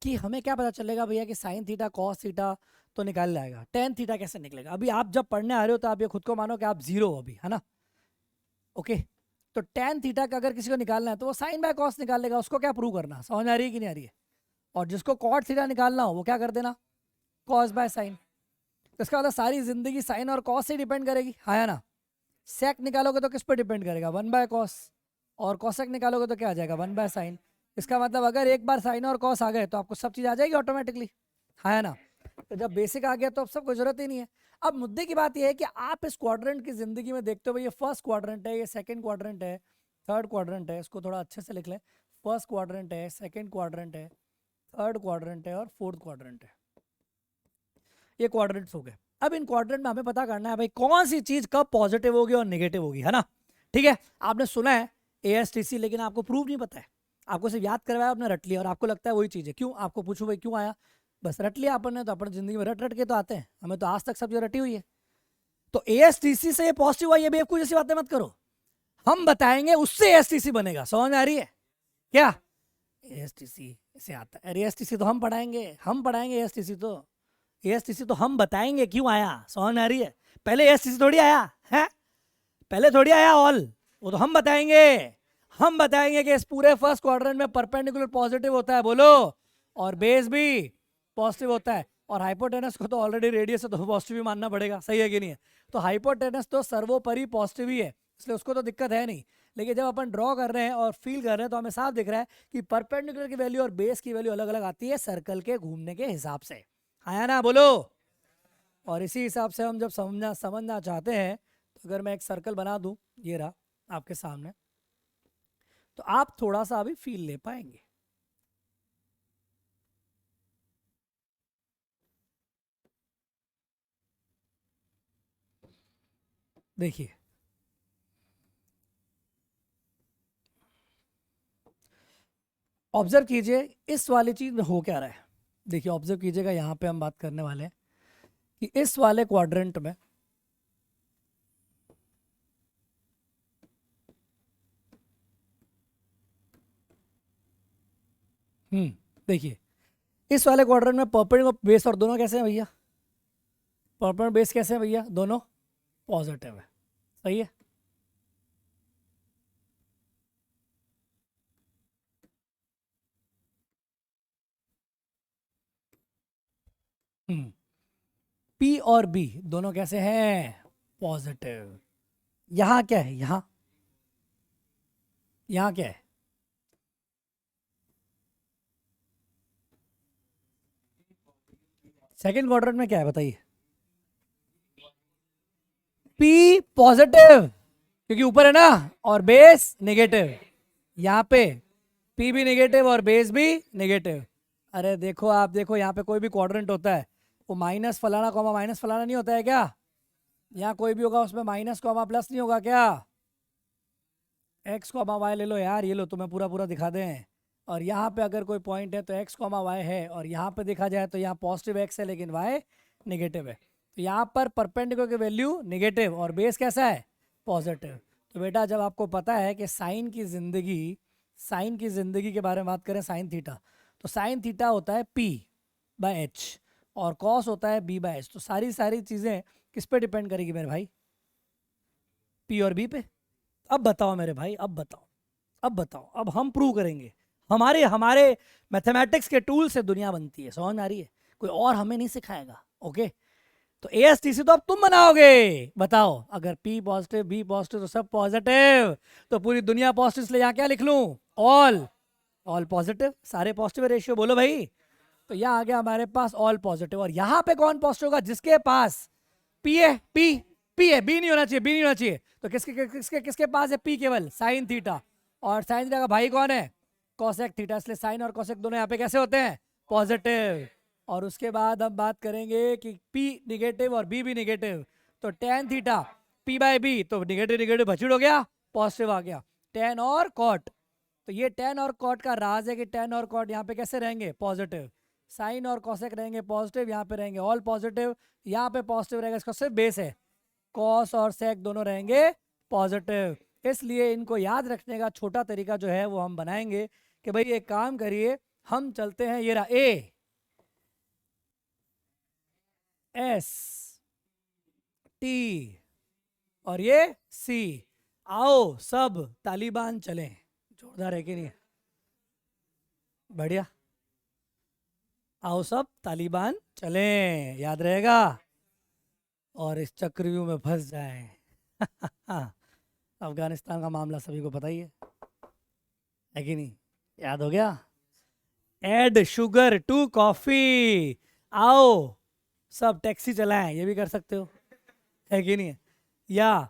कि हमें क्या पता चलेगा भैया कि साइन थीटा कॉस थीटा तो निकाल जाएगा, टेन थीटा कैसे निकलेगा। अभी आप जब पढ़ने आ रहे हो तो आप ये खुद को मानो कि आप जीरो हो अभी, है ना। ओके, तो टेन थीटा का अगर किसी को निकालना है तो वो साइन बाय कॉस निकाल लेगा, उसको क्या प्रूव करना, समझ आ रही है कि नहीं आ रही है। और जिसको कॉट थीटा निकालना हो वो क्या कर देना, कॉस बाय साइन। तो इसका मतलब सारी जिंदगी साइन और कॉस से डिपेंड करेगी, हाँ या ना। सेक निकालोगे तो किस पर डिपेंड करेगा, 1/cos, और कॉसेक निकालोगे तो क्या आ जाएगा, 1/sin। इसका मतलब अगर एक बार साइन और कॉस आ गए तो आपको सब चीज़ आ जाएगी ऑटोमेटिकली, हाँ है ना। तो जब बेसिक आ गया तो अब सब कोई जरूरत ही नहीं है। अब मुद्दे की बात यह है कि आप इस क्वाड्रेंट की जिंदगी में देखते हो, ये फर्स्ट क्वाड्रेंट है, ये सेकंड क्वाड्रेंट है, थर्ड क्वाड्रेंट है, इसको थोड़ा अच्छे से लिख लें। फर्स्ट क्वाड्रेंट है, सेकंड क्वाड्रेंट है, थर्ड क्वाड्रेंट है और फोर्थ क्वाड्रेंट है। ये क्वाड्रेंट्स हो गए। अब इन क्वाड्रेंट में हमें पता करना है भाई कौन सी चीज कब पॉजिटिव होगी और नेगेटिव होगी, है ना। ठीक है, आपने सुना है ASTC, लेकिन आपको प्रूव नहीं पता है, आपको सिर्फ याद करवाया, आपने रट लिया और आपको लगता है वही चीज है। क्यों, आपको पूछूं भाई क्यों आया, बस रट लिया अपन ने, तो अपन जिंदगी में रट रट के तो आते हैं, हमें तो आज तक सब जो रटी हुई है। तो ASTC से ये पॉजिटिव हुआ, ये बेवकूफ जैसी बातें मत करो, हम बताएंगे उससे ASTC बनेगा, समझ में आ रही है क्या। ASTC से आता है, ASTC तो हम पढ़ाएंगे, ASTC तो ASTC तो हम बताएंगे क्यों आया, समझ में आ रही है। पहले ASTC थोड़ी आया है, पहले थोड़ी आया ऑल, वो तो हम बताएंगे कि इस पूरे फर्स्ट क्वाड्रेंट में परपेंडिकुलर पॉजिटिव होता है, बोलो, और बेस भी पॉजिटिव होता है। और हाइपोटेनस को तो ऑलरेडी रेडियस है तो पॉजिटिव ही मानना पड़ेगा, सही है कि नहीं है। तो हाइपोटेनस तो सर्वोपरि पॉजिटिव ही है, इसलिए उसको तो दिक्कत है नहीं। लेकिन जब अपन ड्रॉ कर रहे हैं और फील कर रहे हैं तो हमें साफ दिख रहा है कि परपेंडिकुलर की वैल्यू और बेस की वैल्यू अलग अलग आती है सर्कल के घूमने के हिसाब से, आया ना, बोलो। और इसी हिसाब से हम जब समझना चाहते हैं, तो अगर मैं एक सर्कल बना दूं, ये रहा आपके सामने, तो आप थोड़ा सा अभी फील ले पाएंगे। देखिए, ऑब्जर्व कीजिए इस वाली चीज में हो क्या रहा है। देखिए ऑब्जर्व कीजिएगा, यहां पे हम बात करने वाले हैं कि इस वाले क्वाड्रेंट में देखिए इस वाले क्वाड्रेंट में परपेंडिकुलर और बेस और दोनों कैसे हैं भैया? परपेंडिकुलर बेस कैसे हैं भैया? दोनों पॉजिटिव है। सही है। पी और बी दोनों कैसे हैं? पॉजिटिव। यहां क्या है? यहां क्या है? सेकंड क्वाड्रेंट में क्या है बताइए? पी पॉजिटिव क्योंकि ऊपर है ना, और बेस नेगेटिव। यहाँ पे पी भी नेगेटिव और बेस भी नेगेटिव। अरे देखो, आप देखो यहाँ पे कोई भी क्वाड्रेंट होता है वो माइनस फलाना कॉमा माइनस फलाना नहीं होता है क्या? यहाँ कोई भी होगा उसमें माइनस कॉमा प्लस नहीं होगा क्या? एक्स कॉमा वाई ले लो यार, ये लो तुम्हें पूरा पूरा दिखा दें। और यहाँ पे अगर कोई पॉइंट है तो एक्स कॉमा वाई है, और यहाँ पे देखा जाए तो यहाँ पॉजिटिव एक्स है लेकिन वाई नेगेटिव है। तो यहाँ पर परपेंडिकुलर की वैल्यू नेगेटिव और बेस कैसा है? पॉजिटिव। तो बेटा जब आपको पता है कि साइन की जिंदगी के बारे में बात करें, साइन थीटा, तो साइन थीटा होता है पी बाय एच और कॉस होता है बी बाय एच। तो सारी सारी चीज़ें किस पे डिपेंड करेगी मेरे भाई? पी और बी पे। अब बताओ मेरे भाई, अब बताओ, अब हम प्रूव करेंगे। हमारे हमारे मैथमेटिक्स के टूल से दुनिया बनती है, समझ आ रही है? कोई और हमें नहीं सिखाएगा। ओके, तो एएसटीसी तो अब तुम बनाओगे। बताओ, अगर पी पॉजिटिव बी पॉजिटिव तो सब पॉजिटिव, तो पूरी दुनिया पॉजिटिव, इसलिए यहाँ क्या लिख लूं? ऑल पॉजिटिव, सारे पॉजिटिव रेशियो बोलो भाई। तो यहाँ आ गया हमारे पास ऑल पॉजिटिव। और यहाँ पे कौन पॉजिटिव होगा? जिसके पास पी है, पी है, बी नहीं होना चाहिए, बी नहीं होना चाहिए। तो किसके किसके किसके पास है पी? केवल साइन थीटा। और साइन थीटा का भाई कौन है? Cosec theta. इसलिए साइन और कॉसेक दोनों यहाँ पे कैसे होते हैं? पॉजिटिव। और उसके बाद हम बात करेंगे कि P निगेटिव और B भी निगेटिव, तो tan theta P by B, तो निगेटिव निगेटिव भचुड़ हो गया, पॉजिटिव आ गया। टेन और कॉट, तो ये टेन और कॉट का राज है कि टेन और कॉट यहाँ पे कैसे रहेंगे? पॉजिटिव। साइन और कॉसेक रहेंगे पॉजिटिव, यहाँ पे रहेंगे ऑल पॉजिटिव। यहाँ पे पॉजिटिव रहेगा, इसका सिर्फ बेस है। कॉस और सेक दोनों रहेंगे पॉजिटिव। इसलिए इनको याद रखने का छोटा तरीका जो है वो हम बनाएंगे कि भाई एक काम करिए, हम चलते हैं, ये रहा ए एस टी और ये सी। आओ सब तालिबान चलें। जोरदार है कि नहीं? बढ़िया। आओ सब तालिबान चलें, याद रहेगा। और इस चक्रव्यूह में फंस जाएं। अफगानिस्तान का मामला सभी को पता ही है कि नहीं? याद हो गया। Add sugar to coffee. आओ सब टैक्सी चलाएं, ये भी कर सकते हो, है कि नहीं? या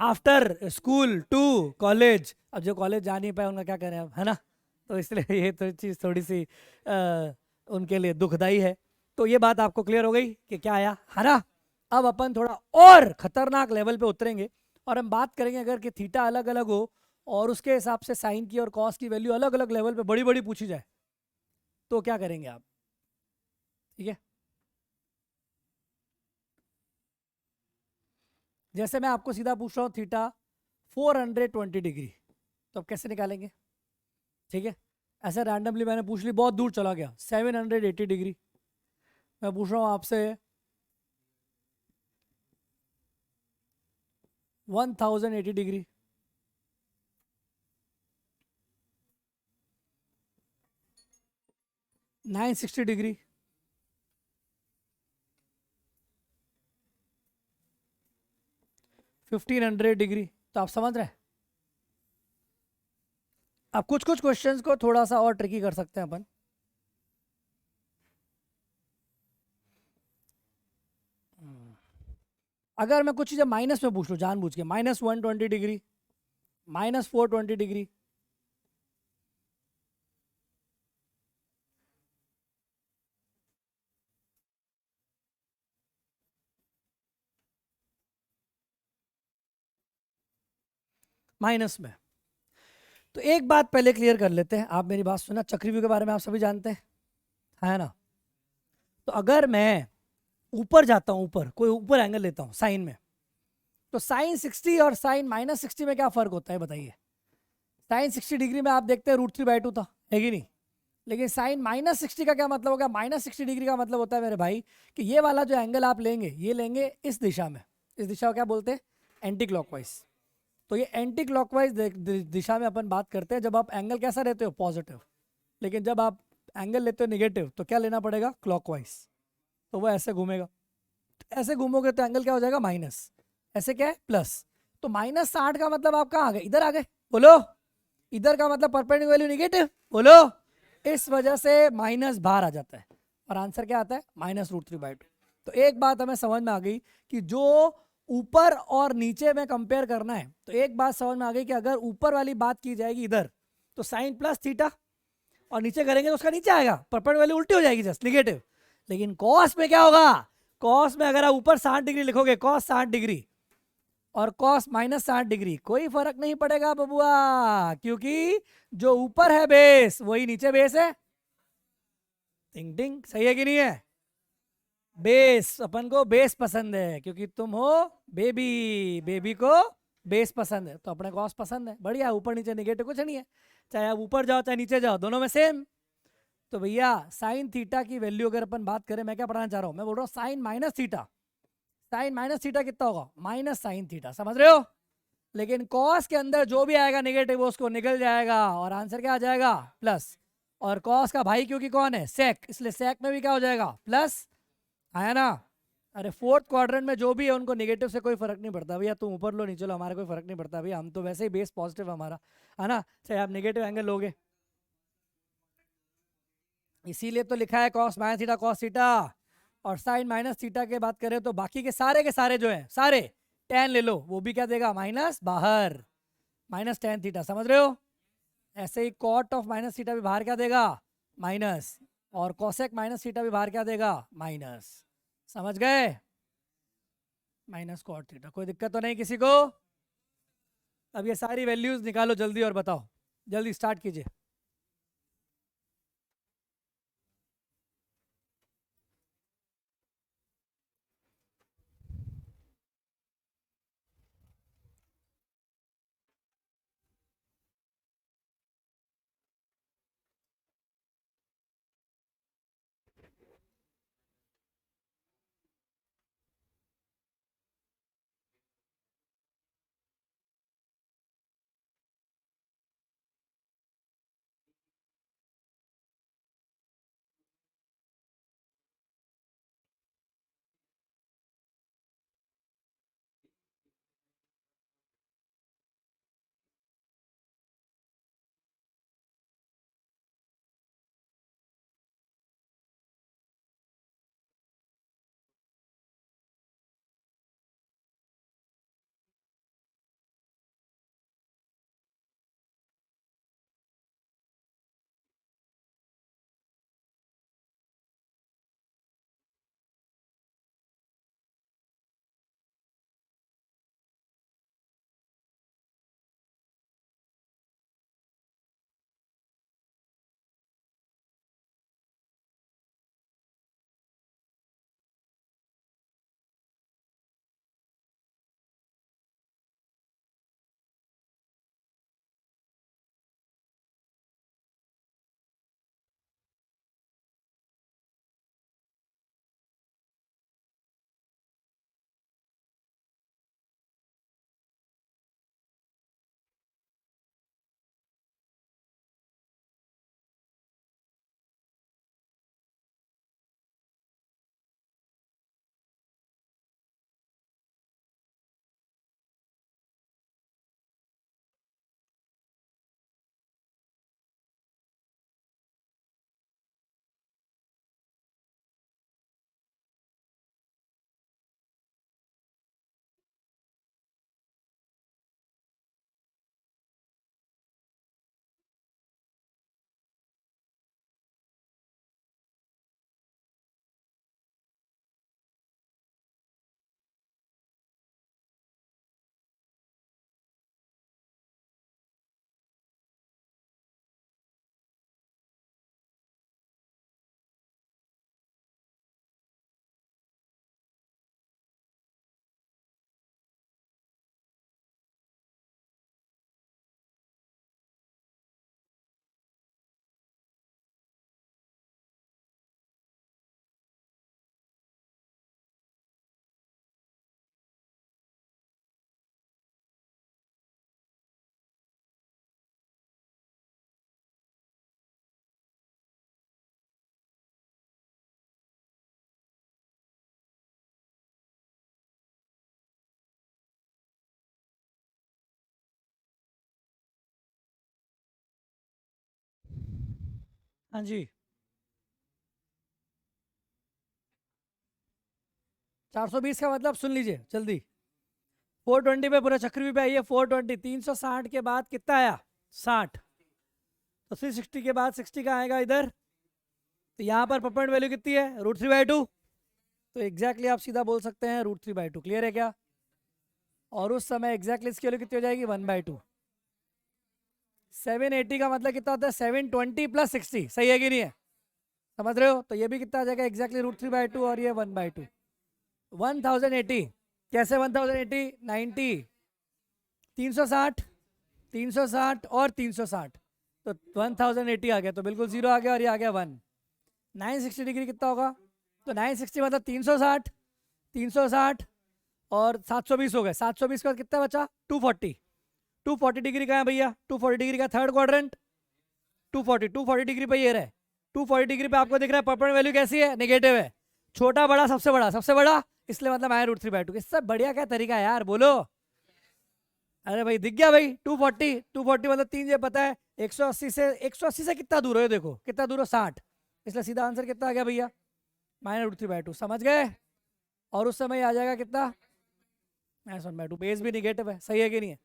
आफ्टर स्कूल टू कॉलेज। अब जो कॉलेज जा नहीं पाए उनका क्या करें अब, है ना? तो इसलिए ये तो चीज़ थोड़ी सी उनके लिए दुखदाई है। तो ये बात आपको क्लियर हो गई कि क्या आया, है ना? अब अपन थोड़ा और खतरनाक लेवल पे उतरेंगे और हम बात करेंगे अगर कि थीटा अलग अलग हो और उसके हिसाब से साइन की और कॉस की वैल्यू अलग अलग लेवल पे बड़ी बड़ी पूछी जाए, तो क्या करेंगे आप? ठीक है, जैसे मैं आपको सीधा पूछ रहा हूँ थीटा 420 डिग्री, तो अब कैसे निकालेंगे? ठीक है, ऐसे रैंडमली मैंने पूछ ली, बहुत दूर चला गया। 780 डिग्री मैं पूछ रहा हूँ आपसे, 1080 डिग्री, 960 डिग्री, 1500 डिग्री। तो आप समझ रहे हैं? अब कुछ कुछ क्वेश्चंस को थोड़ा सा और ट्रिकी कर सकते हैं अपन। अगर मैं कुछ चीज़ें माइनस में पूछ लूँ जानबूझ के, -120 डिग्री, -420 डिग्री, माइनस में, तो एक बात पहले क्लियर कर लेते हैं। आप मेरी बात सुना, चक्रव्यूह के बारे में आप सभी जानते हैं, है ना? तो अगर मैं ऊपर जाता हूं, ऊपर कोई ऊपर एंगल लेता हूं साइन में, तो साइन 60 और साइन -60 में क्या फर्क होता है बताइए? साइन 60 डिग्री में आप देखते हैं √3/2 था, है कि नहीं? लेकिन साइन -60 का क्या मतलब होगा? -60 डिग्री का मतलब होता है मेरे भाई कि ये वाला जो एंगल आप लेंगे, ये लेंगे इस दिशा में। इस दिशा को क्या बोलते हैं? Anti clockwise. तो ये एंटी क्लॉकवाइज दिशा में अपन बात करते हैं जब आप एंगल कैसा रहते हो? पॉजिटिव। लेकिन जब आप एंगल लेते हो निगेटिव तो क्या लेना पड़ेगा? क्लॉकवाइज। तो वो ऐसे घूमेगा, ऐसे घूमोगे तो एंगल क्या हो जाएगा? माइनस। ऐसे क्या है? प्लस। तो -60 का मतलब आप कहाँ आ गए? इधर आ गए। बोलो। इधर का मतलब परपेंडिकुलर वैल्यू निगेटिव। बोलो। इस वजह से माइनस बाहर आ जाता है और आंसर क्या आता है? -√3/2। तो एक बात हमें समझ में आ गई कि जो ऊपर और नीचे में कंपेयर करना है, तो एक बात समझ में आ गई कि अगर ऊपर वाली बात की जाएगी इधर तो साइन प्लस थीटा, और नीचे करेंगे तो उसका नीचे आएगा, परपेंडिकुलर वैल्यू उल्टी हो जाएगी, जस्ट निगेटिव। लेकिन कॉस में क्या होगा? कॉस में अगर आप ऊपर 60 डिग्री लिखोगे, कॉस 60 डिग्री और कॉस -60 डिग्री, कोई फर्क नहीं पड़ेगा बबुआ, क्योंकि जो ऊपर है बेस वही नीचे बेस है। टिंग टिंग, सही है कि नहीं है? बेस, अपन को बेस पसंद है क्योंकि तुम हो बेबी, बेबी को बेस पसंद है, तो अपने कॉस पसंद है। बढ़िया, ऊपर नीचे निगेटिव कुछ नहीं है, चाहे आप ऊपर जाओ चाहे नीचे जाओ, दोनों में सेम। तो भैया साइन थीटा की वैल्यू अगर अपन बात करें, मैं क्या पढ़ाना चाह रहा हूं? मैं बोल रहा हूँ sine minus theta. Sine minus theta कितना होगा? माइनस साइन थीटा, समझ रहे हो? लेकिन कॉस के अंदर जो भी आएगा नेगेटिव वो उसको निकल जाएगा और आंसर क्या आ जाएगा? प्लस। और कॉस का भाई क्योंकि कौन है? सेक, इसलिए सेक में भी क्या हो जाएगा? प्लस। आया ना? अरे फोर्थ क्वाड्रेंट में जो भी है उनको नेगेटिव से कोई फर्क नहीं पड़ता भैया, तुम ऊपर लो नीचे लो, हमारा कोई फर्क नहीं पड़ता भैया, हम तो वैसे ही बेस पॉजिटिव हमारा, है ना? चाहे आप नेगेटिव एंगल लोगे। इसीलिए तो लिखा है cos minus theta cos theta. और साइन माइनस थीटा के बात करें तो बाकी के सारे जो है सारे टेन ले लो, वो भी क्या देगा? माइनस बाहर, -tan थीटा, समझ रहे हो? ऐसे ही कॉट ऑफ माइनस थीटा भी बाहर क्या देगा? माइनस। और कॉसेक माइनस थीटा भी बाहर क्या देगा? माइनस। समझ गए? -cot थीटा, कोई दिक्कत तो नहीं किसी को? अब ये सारी वैल्यूज निकालो जल्दी और बताओ, जल्दी स्टार्ट कीजिए। हाँ जी 420 का मतलब सुन लीजिए जल्दी। 420 पे पूरा चक्र भी पे आइए। 420 360 के बाद कितना आया 60, तो 360 के बाद 60 का आएगा इधर, तो यहाँ पर परपेंड वैल्यू कितनी है √3/2, तो एग्जैक्टली आप सीधा बोल सकते हैं √3/2। क्लियर है क्या? और उस समय एग्जैक्टली इसकी वैल्यू कितनी हो जाएगी 1/2। 780 का मतलब कितना होता है 720 + 60, सही है कि नहीं है? समझ रहे हो? तो ये भी कितना आ जाएगा एग्जैक्टली √3/2 और ये 1/2। 1080 कैसे 1080 90 360 360 और 360, तो 1080 आ गया, तो बिल्कुल जीरो आ गया और ये आ गया 1। 960 डिग्री कितना होगा? तो 960 मतलब 360 360 और 720 हो गए। 720 के बाद कितना बचा 240। 240 डिग्री का है भैया, 240 डिग्री का थर्ड क्वाड्रेंट। 240 डिग्री पे ये रहे। 240 डिग्री पे आपको दिख रहा है परपेंडिकुलर वैल्यू कैसी है नेगेटिव है। छोटा बड़ा सबसे बड़ा सबसे बड़ा, इसलिए मतलब आया √3/2। इससे बढ़िया क्या तरीका है यार बोलो? अरे भाई दिख गया भाई 240 मतलब 3 ये पता है 180 से कितना दूर है, देखो कितना दूर है 60, इसलिए सीधा आंसर कितना आ गया भैया -√3/2। समझ गए? और उस समय आ जाएगा कितना -1/2। बेस भी निगेटिव है, सही है कि नहीं है?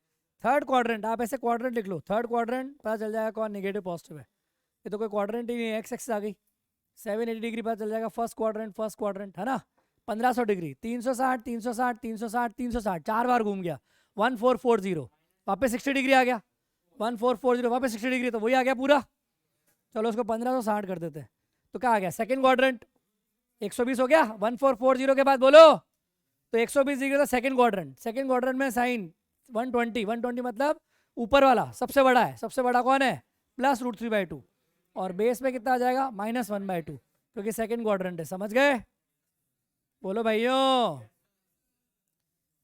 थर्ड क्वाड्रेंट, आप ऐसे क्वाड्रेंट लिख लो, थर्ड क्वाड्रेंट पता चल जाएगा कौन नेगेटिव पॉजिटिव है। ये तो कोई क्वाड्रेंट ही नहीं है, एक्स एक्सिस आ गई। 780 डिग्री पता चल जाएगा फर्स्ट क्वाड्रेंट है ना। 1500 डिग्री 360 360 360 360 4 बार घूम गया 1440, वापस 60 डिग्री आ गया 1440, वापस 60 डिग्री, तो वही आ गया पूरा। चलो उसको 1560 कर देते हैं, तो क्या आ गया सेकंड क्वाड्रेंट 120 हो गया 1440 के बाद बोलो, तो 120 डिग्री था सेकंड क्वाड्रेंट। सेकंड क्वाड्रेंट में साइन 120 मतलब ऊपर वाला सबसे बड़ा है, सबसे बड़ा कौन है +√3/2, और बेस में कितना आ जाएगा -1/2, क्योंकि सेकंड क्वाड्रेंट है। समझ गए? बोलो भाइयों।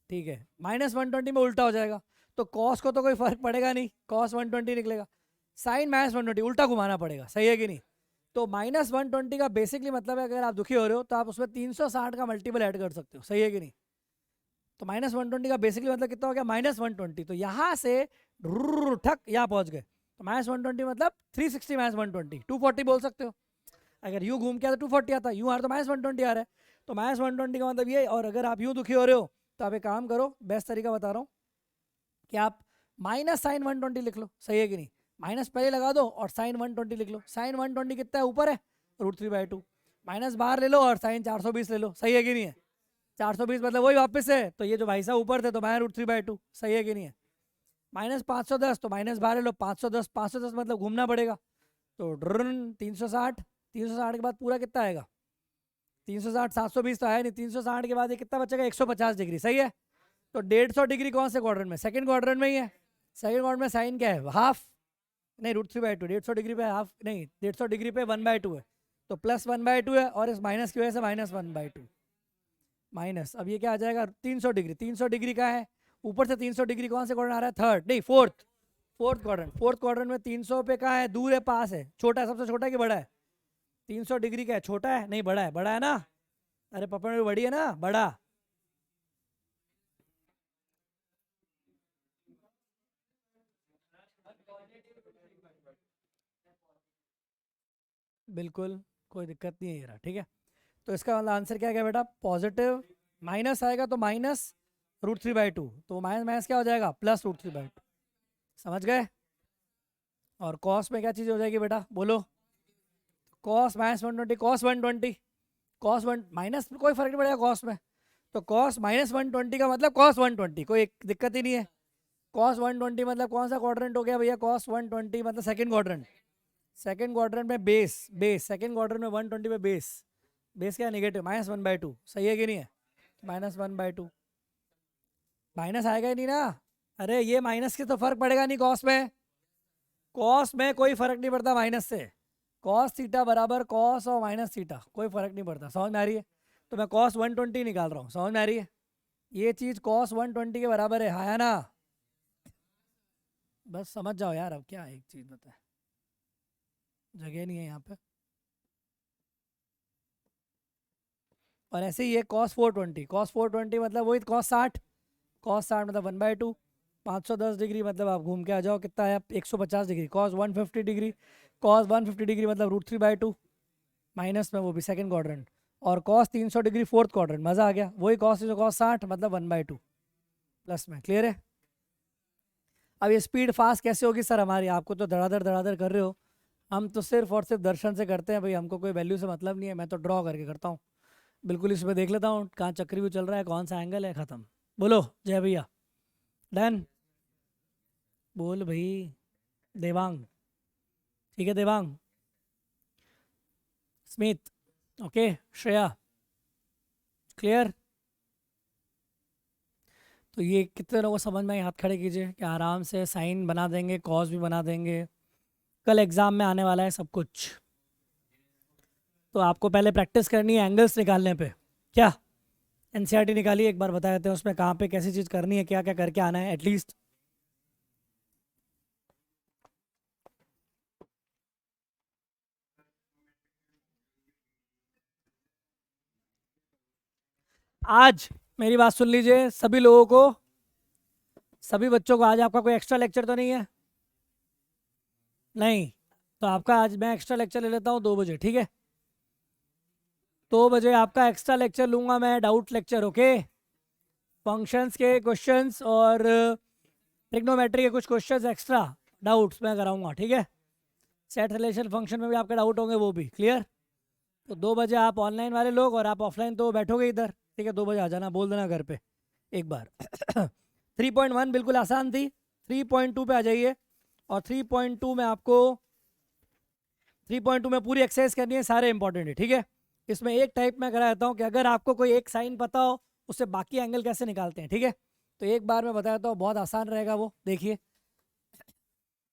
ठीक है, -120 में उल्टा हो जाएगा, तो कॉस को तो कोई फर्क पड़ेगा नहीं, cos 120 निकलेगा। साइन -120 उल्टा घुमाना पड़ेगा, सही है कि नहीं? तो -120 का बेसिकली मतलब है अगर आप दुखी हो रहे हो तो आप उसमें 360 का मल्टीपल ऐड कर सकते हो, सही है कि नहीं? तो -120 का बेसिकली मतलब कितना हो गया -120, तो यहाँ से ठक यहाँ पहुँच गए, तो -120 मतलब 360 -120 240 बोल सकते हो। अगर यूँ घूम के आता 240 आता, यूँ आ रहा तो -120 आ रहा है, तो -120 का मतलब ये। और अगर आप यूँ दुखी हो रहे हो तो आप एक काम करो, बेस्ट तरीका बता रहा हूँ कि आप -sin 120 लिख लो, सही है कि नहीं? माइनस पहले लगा दो और sin 120 लिख लो। sin 120 कितना है ऊपर है √3/2, माइनस बाहर ले लो और sin 420 ले लो, सही है कि नहीं है? 420 मतलब वही वापस है, तो ये जो भाई साहब ऊपर थे तो -√3/2, सही है कि नहीं है? -510 तो माइनस बाहर ले लो 510 मतलब घूमना पड़ेगा, तो 360 360 के बाद पूरा कितना आएगा 360 720 तो आया नहीं, 360 के बाद ये कितना बचेगा 150 डिग्री, सही है? तो 150 डिग्री कौन से क्वाड्रेंट में? सेकंड क्वाड्रेंट में ही है। सेकंड क्वाड्रेंट में साइन क्या है हाफ, नहीं √3/2, 150 डिग्री पे हाफ नहीं 150 डिग्री पे 1/2 है, तो +1/2 है, और इस माइनस की वजह से -1/2 माइनस। अब ये क्या आ जाएगा 300 डिग्री, 300 डिग्री का है ऊपर से 300 डिग्री कौन से क्वाड्रेंट आ रहा है थर्ड नहीं फोर्थ क्वाड्रेंट में 300 पे कहाँ है दूर है पास है छोटा है, सबसे छोटा है कि बड़ा है? 300 डिग्री का है, छोटा है नहीं बड़ा है ना? अरे पपड़ में बड़ी है ना बड़ा। बिल्कुल कोई दिक्कत नहीं है ये रहा, ठीक है। तो इसका मतलब आंसर क्या है बेटा पॉजिटिव, माइनस आएगा तो -√3/2, तो माइनस माइनस क्या हो जाएगा +√3/2, समझ गए? और कॉस में क्या चीज़ हो जाएगी बेटा बोलो? कॉस -120 कॉस 1 माइनस कोई फर्क नहीं पड़ेगा कॉस में, तो कॉस -120 का मतलब cos 120, कोई दिक्कत ही नहीं है। cos 120 मतलब कौन सा क्वाड्रेंट हो गया भैया cos 120 मतलब सेकंड क्वाड्रेंट। सेकंड क्वाड्रेंट में बेस सेकंड क्वाड्रेंट में 120 में बेस क्या है नेगेटिव -1/2, सही है कि नहीं है? -1/2 माइनस आएगा ही नहीं ना। अरे ये माइनस के तो फर्क पड़ेगा नहीं कॉस में, कॉस में कोई फर्क नहीं पड़ता माइनस से। कॉस थीटा बराबर कॉस और माइनस थीटा, कोई फर्क नहीं पड़ता, समझ में आ रही है? तो मैं cos 120 निकाल रहा हूँ, समझ में आ रही है? ये चीज़ cos 120 के बराबर है ना? बस समझ जाओ यार, अब क्या एक चीज़ बताए, जगह नहीं है यहाँ पे। और ऐसे ही है cos 420 मतलब वही cos 60 मतलब 1/2, 510 डिग्री मतलब आप घूम के आ जाओ कितना है 150 degree, cos 150 degree cos 150 degree मतलब √3/2 माइनस में, वो भी सेकंड क्वाड्रेंट, और कॉस 300 डिग्री फोर्थ क्वाड्रेंट। मजा आ गया, वही कॉस कॉस 60 मतलब 1/2 प्लस में। क्लियर है? अब ये स्पीड फास्ट कैसे होगी सर हमारी? आपको तो धड़ाधड़ कर रहे हो, हम तो सिर्फ और सिर्फ दर्शन से करते हैं भाई, हमको कोई वैल्यू से मतलब नहीं है। मैं तो ड्रॉ करके करता हूँ, बिल्कुल इसमें देख लेता हूँ कहाँ चक्रव्यूह चल रहा है, कौन सा एंगल है, खत्म। बोलो जय भैया, डन। बोल भाई देवांग, ठीक है देवांग, स्मित, ओके, श्रेया, क्लियर? तो ये कितने लोगों को समझ में आई? हाथ खड़े कीजिए कि आराम से साइन बना देंगे, कॉस भी बना देंगे। कल एग्जाम में आने वाला है सब कुछ, तो आपको पहले प्रैक्टिस करनी है एंगल्स निकालने पे। क्या एनसीईआरटी निकालिए एक बार, बता देते हैं उसमें कहाँ पे कैसी चीज़ करनी है, क्या क्या करके आना है एटलीस्ट। आज मेरी बात सुन लीजिए सभी लोगों को, सभी बच्चों को, आज आपका कोई एक्स्ट्रा लेक्चर तो नहीं है? नहीं, तो आपका आज मैं एक्स्ट्रा लेक्चर ले लेता हूँ 2 बजे, ठीक है? 2 बजे आपका एक्स्ट्रा लेक्चर लूंगा मैं, डाउट लेक्चर, ओके? फंक्शंस के क्वेश्चंस और ट्रिग्नोमेट्री के कुछ क्वेश्चंस एक्स्ट्रा डाउट्स मैं कराऊंगा, ठीक है? सेट रिलेशन फंक्शन में भी आपके डाउट होंगे, वो भी क्लियर। तो 2 बजे आप ऑनलाइन वाले लोग, और आप ऑफलाइन तो बैठोगे इधर, ठीक है? 2 बजे आ जाना, बोल देना घर पे एक बार। 3.1 बिल्कुल आसान थी, 3.2 पे आ जाइए। और 3.2 में आपको 3.2 में पूरी एक्सरसाइज करनी है, सारे इंपॉर्टेंट है, ठीक है? इसमें एक टाइप में करा देता हूँ कि अगर आपको कोई एक साइन पता हो, उससे बाकी एंगल कैसे निकालते हैं, ठीक है? तो एक बार मैं बता देता हूँ, बहुत आसान रहेगा वो। देखिए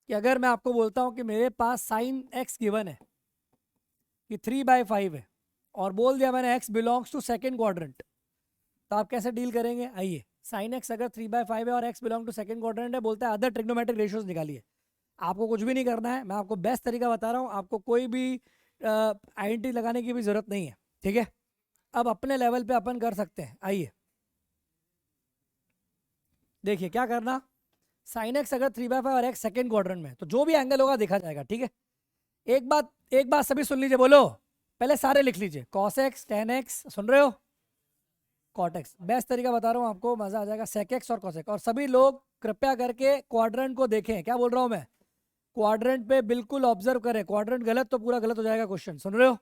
कि अगर मैं आपको बोलता हूँ कि मेरे पास साइन x गिवन है कि 3/5 है, और बोल दिया मैंने x belongs to second quadrant, तो आप कैसे डील करेंगे? आइए, साइन x अगर 3/5 है और x belong to second quadrant है, बोलता है अदर ट्रिग्नोमेट्रिक रेशियोज निकालिए। आपको कुछ भी नहीं करना है, मैं आपको बेस्ट तरीका बता रहा हूँ, आपको कोई भी आइडेंटिटी लगाने की भी जरूरत नहीं है, ठीक है? अब अपने लेवल पे अपन कर सकते हैं। आइए देखिए क्या करना, साइन एक्स अगर 3/5 और एक्स सेकेंड क्वाड्रेंट में, तो जो भी एंगल होगा देखा जाएगा, ठीक है? एक बात सभी सुन लीजिए, बोलो, पहले सारे लिख लीजिए, कॉस एक्स, टेन एक्स, सुन रहे हो, कॉट एक्स। बेस्ट तरीका बता रहा हूँ आपको, मजा आ जाएगा, सेक एक्स और कॉस एक्स। और सभी लोग कृपया करके क्वाड्रेंट को देखें, क्या बोल रहा हूँ मैं, क्वाड्रेंट पे बिल्कुल ऑब्जर्व करें, क्वाड्रेंट गलत तो पूरा गलत हो जाएगा क्वेश्चन, सुन रहे हो?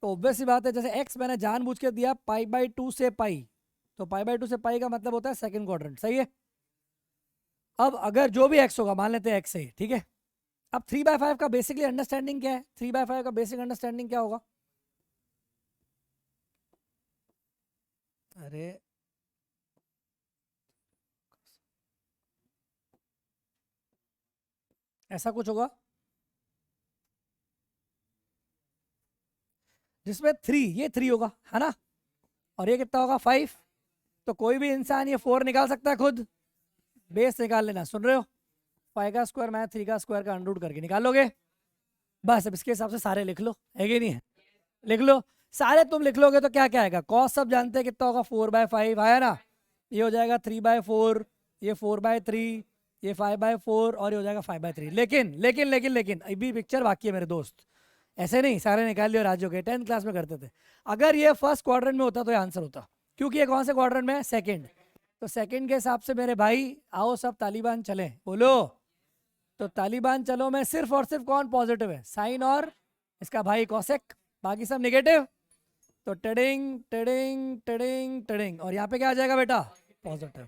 तो ऑब्वियस सी बात है, जैसे एक्स मैंने जानबूझ के दिया π/2 से पाई, तो π/2 से पाई का मतलब होता है सेकंड क्वाड्रेंट, सही है? अब अगर जो भी एक्स होगा, मान लेते हैं एक्स है, ठीक है? अब 3/5 का बेसिकली अंडरस्टैंडिंग क्या है? 3/5 का बेसिक अंडरस्टैंडिंग क्या होगा? अरे ऐसा कुछ होगा जिसमें 3, ये 3 होगा, है ना? और ये कितना होगा? 5। तो कोई भी इंसान ये 4 निकाल सकता है खुद, बेस निकाल लेना, सुन रहे हो? 5 का स्क्वायर माइनस 3 का स्क्वायर का अंडर रूट करके निकाल लोगे। बस अब इसके हिसाब से सारे लिख लो, है कि नहीं है? लिख लो सारे, तुम लिख लोगे तो क्या क्या आएगा? कॉस सब जानते हैं कितना होगा, 4/5 आया ना? ये हो जाएगा 3/4, ये 4/3, ये 5/4, और ये हो जाएगा 5/3। लेकिन लेकिन लेकिन लेकिन अभी पिक्चर बाकी है मेरे दोस्त, ऐसे नहीं सारे निकाल लियो राजू के, 10th क्लास में करते थे। अगर ये फर्स्ट क्वाड्रेंट में होता तो ये आंसर होता, क्योंकि ये कौन से क्वाड्रेंट में है? सेकंड। तो सेकंड के हिसाब से मेरे भाई आओ सब तालिबान चले, बोलो। तो तालिबान चलो में सिर्फ और सिर्फ कौन पॉजिटिव है? साइन और इसका भाई कॉसेक, बाकी सब नेगेटिव। तो टडिंग टडिंग टडिंग टडिंग, और यहाँ पे क्या आ जाएगा बेटा? पॉजिटिव।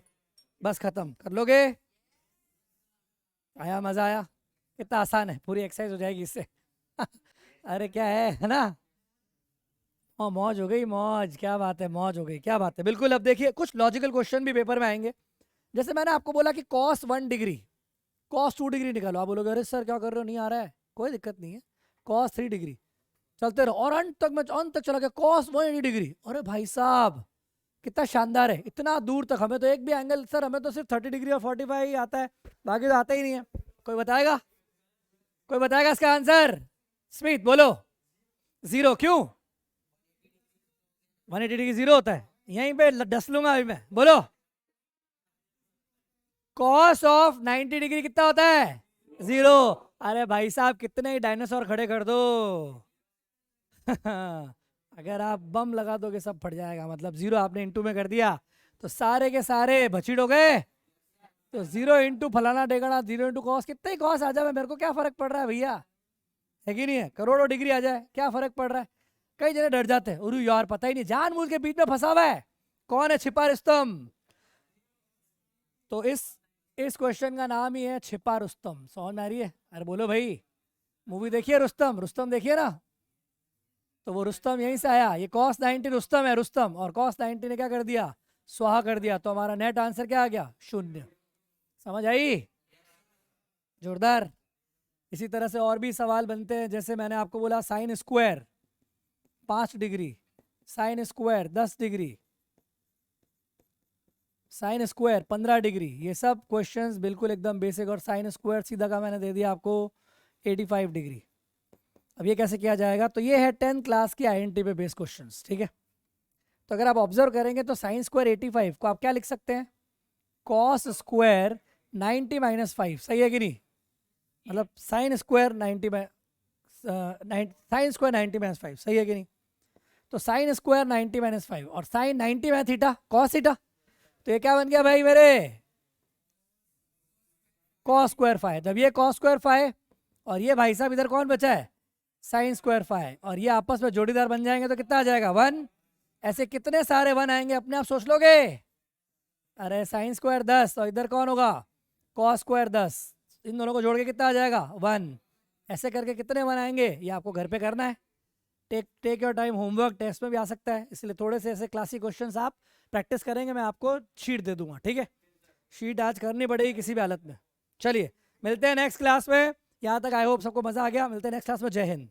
बस खत्म, कर लोगे? आया मजा आया? कितना आसान है, पूरी एक्सरसाइज हो जाएगी इससे। अरे क्या है ना? मौज हो गई, मौज, क्या बात है, मौज हो गई, क्या बात है, बिल्कुल। अब देखिए कुछ लॉजिकल क्वेश्चन भी पेपर में आएंगे। जैसे मैंने आपको बोला कि cos 1 डिग्री, cos 2 डिग्री निकालो, आप बोलोगे अरे सर क्या कर रहे हो, नहीं आ रहा है, कोई दिक्कत नहीं है, cos 3 डिग्री, चलते रहो, और अंत तक चला गया cos 180 डिग्री। अरे भाई साहब कितना शानदार है, इतना दूर तक। हमें तो एक भी एंगल, सर हमें तो सिर्फ 30 डिग्री और 45 ही आता है, बाकी तो आता ही नहीं है। कोई बताएगा? कोई बताएगा इसका आंसर? स्मिथ बोलो। 0 क्यों? 180 डिग्री 0 होता है, यहीं पे डस लूंगा अभी मैं, बोलो। कॉस ऑफ 90 डिग्री कितना होता है? 0। अरे भाई साहब कितने ही डायनासोर खड़े कर दो अगर आप बम लगा दोगे सब फट जाएगा। मतलब जीरो आपने इंटू में कर दिया तो सारे के सारे भचीड़ हो गए। तो जीरो इंटू फलाना टेकड़ा, जीरो इंटू कॉस, कितने ही कॉस आ जाए मेरे को क्या फर्क पड़ रहा है भैया, है कि नहीं है? करोड़ों डिग्री आ जाए क्या फर्क पड़ रहा है? कई जने डर जाते हैं, अरे यार पता ही नहीं, जानबूझ के बीच में फंसा हुआ है, कौन है छिपा रुस्तम। तो इस क्वेश्चन का नाम ही है छिपा रुस्तम। समझ में आ रही है? अरे बोलो भाई, मूवी देखिए रुस्तम, रुस्तम देखिए ना। तो वो रुस्तम यहीं से आया, ये कॉस 90 रुस्तम है, रुस्तम, और कॉस 90 ने क्या कर दिया, स्वाहा कर दिया। तो हमारा नेट आंसर क्या आ गया, शून्य। समझ आई? जोरदार। इसी तरह से और भी सवाल बनते हैं, जैसे मैंने आपको बोला sine square 5 degree, sine square 10 degree, sine square 15 degree, ये सब क्वेश्चंस बिल्कुल एकदम बेसिक। और साइन स्क्वायर सीधा का मैंने दे दिया आपको 85 डिग्री। अब ये कैसे किया जाएगा, तो ये है 10th क्लास की आइडेंटिटी पे बेस्ड क्वेश्चंस, ठीक है। तो अगर आप ऑब्जर्व करेंगे तो साइन स्क्वायर 85 को आप क्या लिख सकते हैं, कॉस स्क्वायर 90 माइनस 5, सही है कि नहीं? मतलब sine square 90 sine square 90 minus 5, सही है कि नहीं? तो साइन स्क्वायर 90 माइनस 5 और साइन 90 में थीटा कॉस थीटा, तो ये क्या बन गया भाई मेरे, कॉस स्क्वायर 5। जब ये कॉस स्क्वायर 5 और ये भाई साहब इधर कौन बचा है, साइन स्क्वायर 5, और ये आपस में जोड़ीदार बन जाएंगे तो कितना आ जाएगा 1। ऐसे कितने सारे 1 आएंगे अपने आप सोच लोगे? अरे साइन स्क्वायर 10 और इधर कौन होगा, कॉस स्क्वायर 10, इन दोनों को जोड़ के कितना आ जाएगा 1। ऐसे करके कितने 1 आएंगे ये आपको घर पे करना है। Take your time, homework test में भी आ सकता है, इसलिए थोड़े से ऐसे क्लासिक क्वेश्चंस आप प्रैक्टिस करेंगे। मैं आपको शीट दे दूंगा, ठीक है? शीट आज करनी पड़ेगी किसी भी हालत में। चलिए मिलते हैं नेक्स्ट क्लास में, यहाँ तक आई होप सबको मजा आ गया। मिलते हैं नेक्स्ट क्लास में। जय हिंद।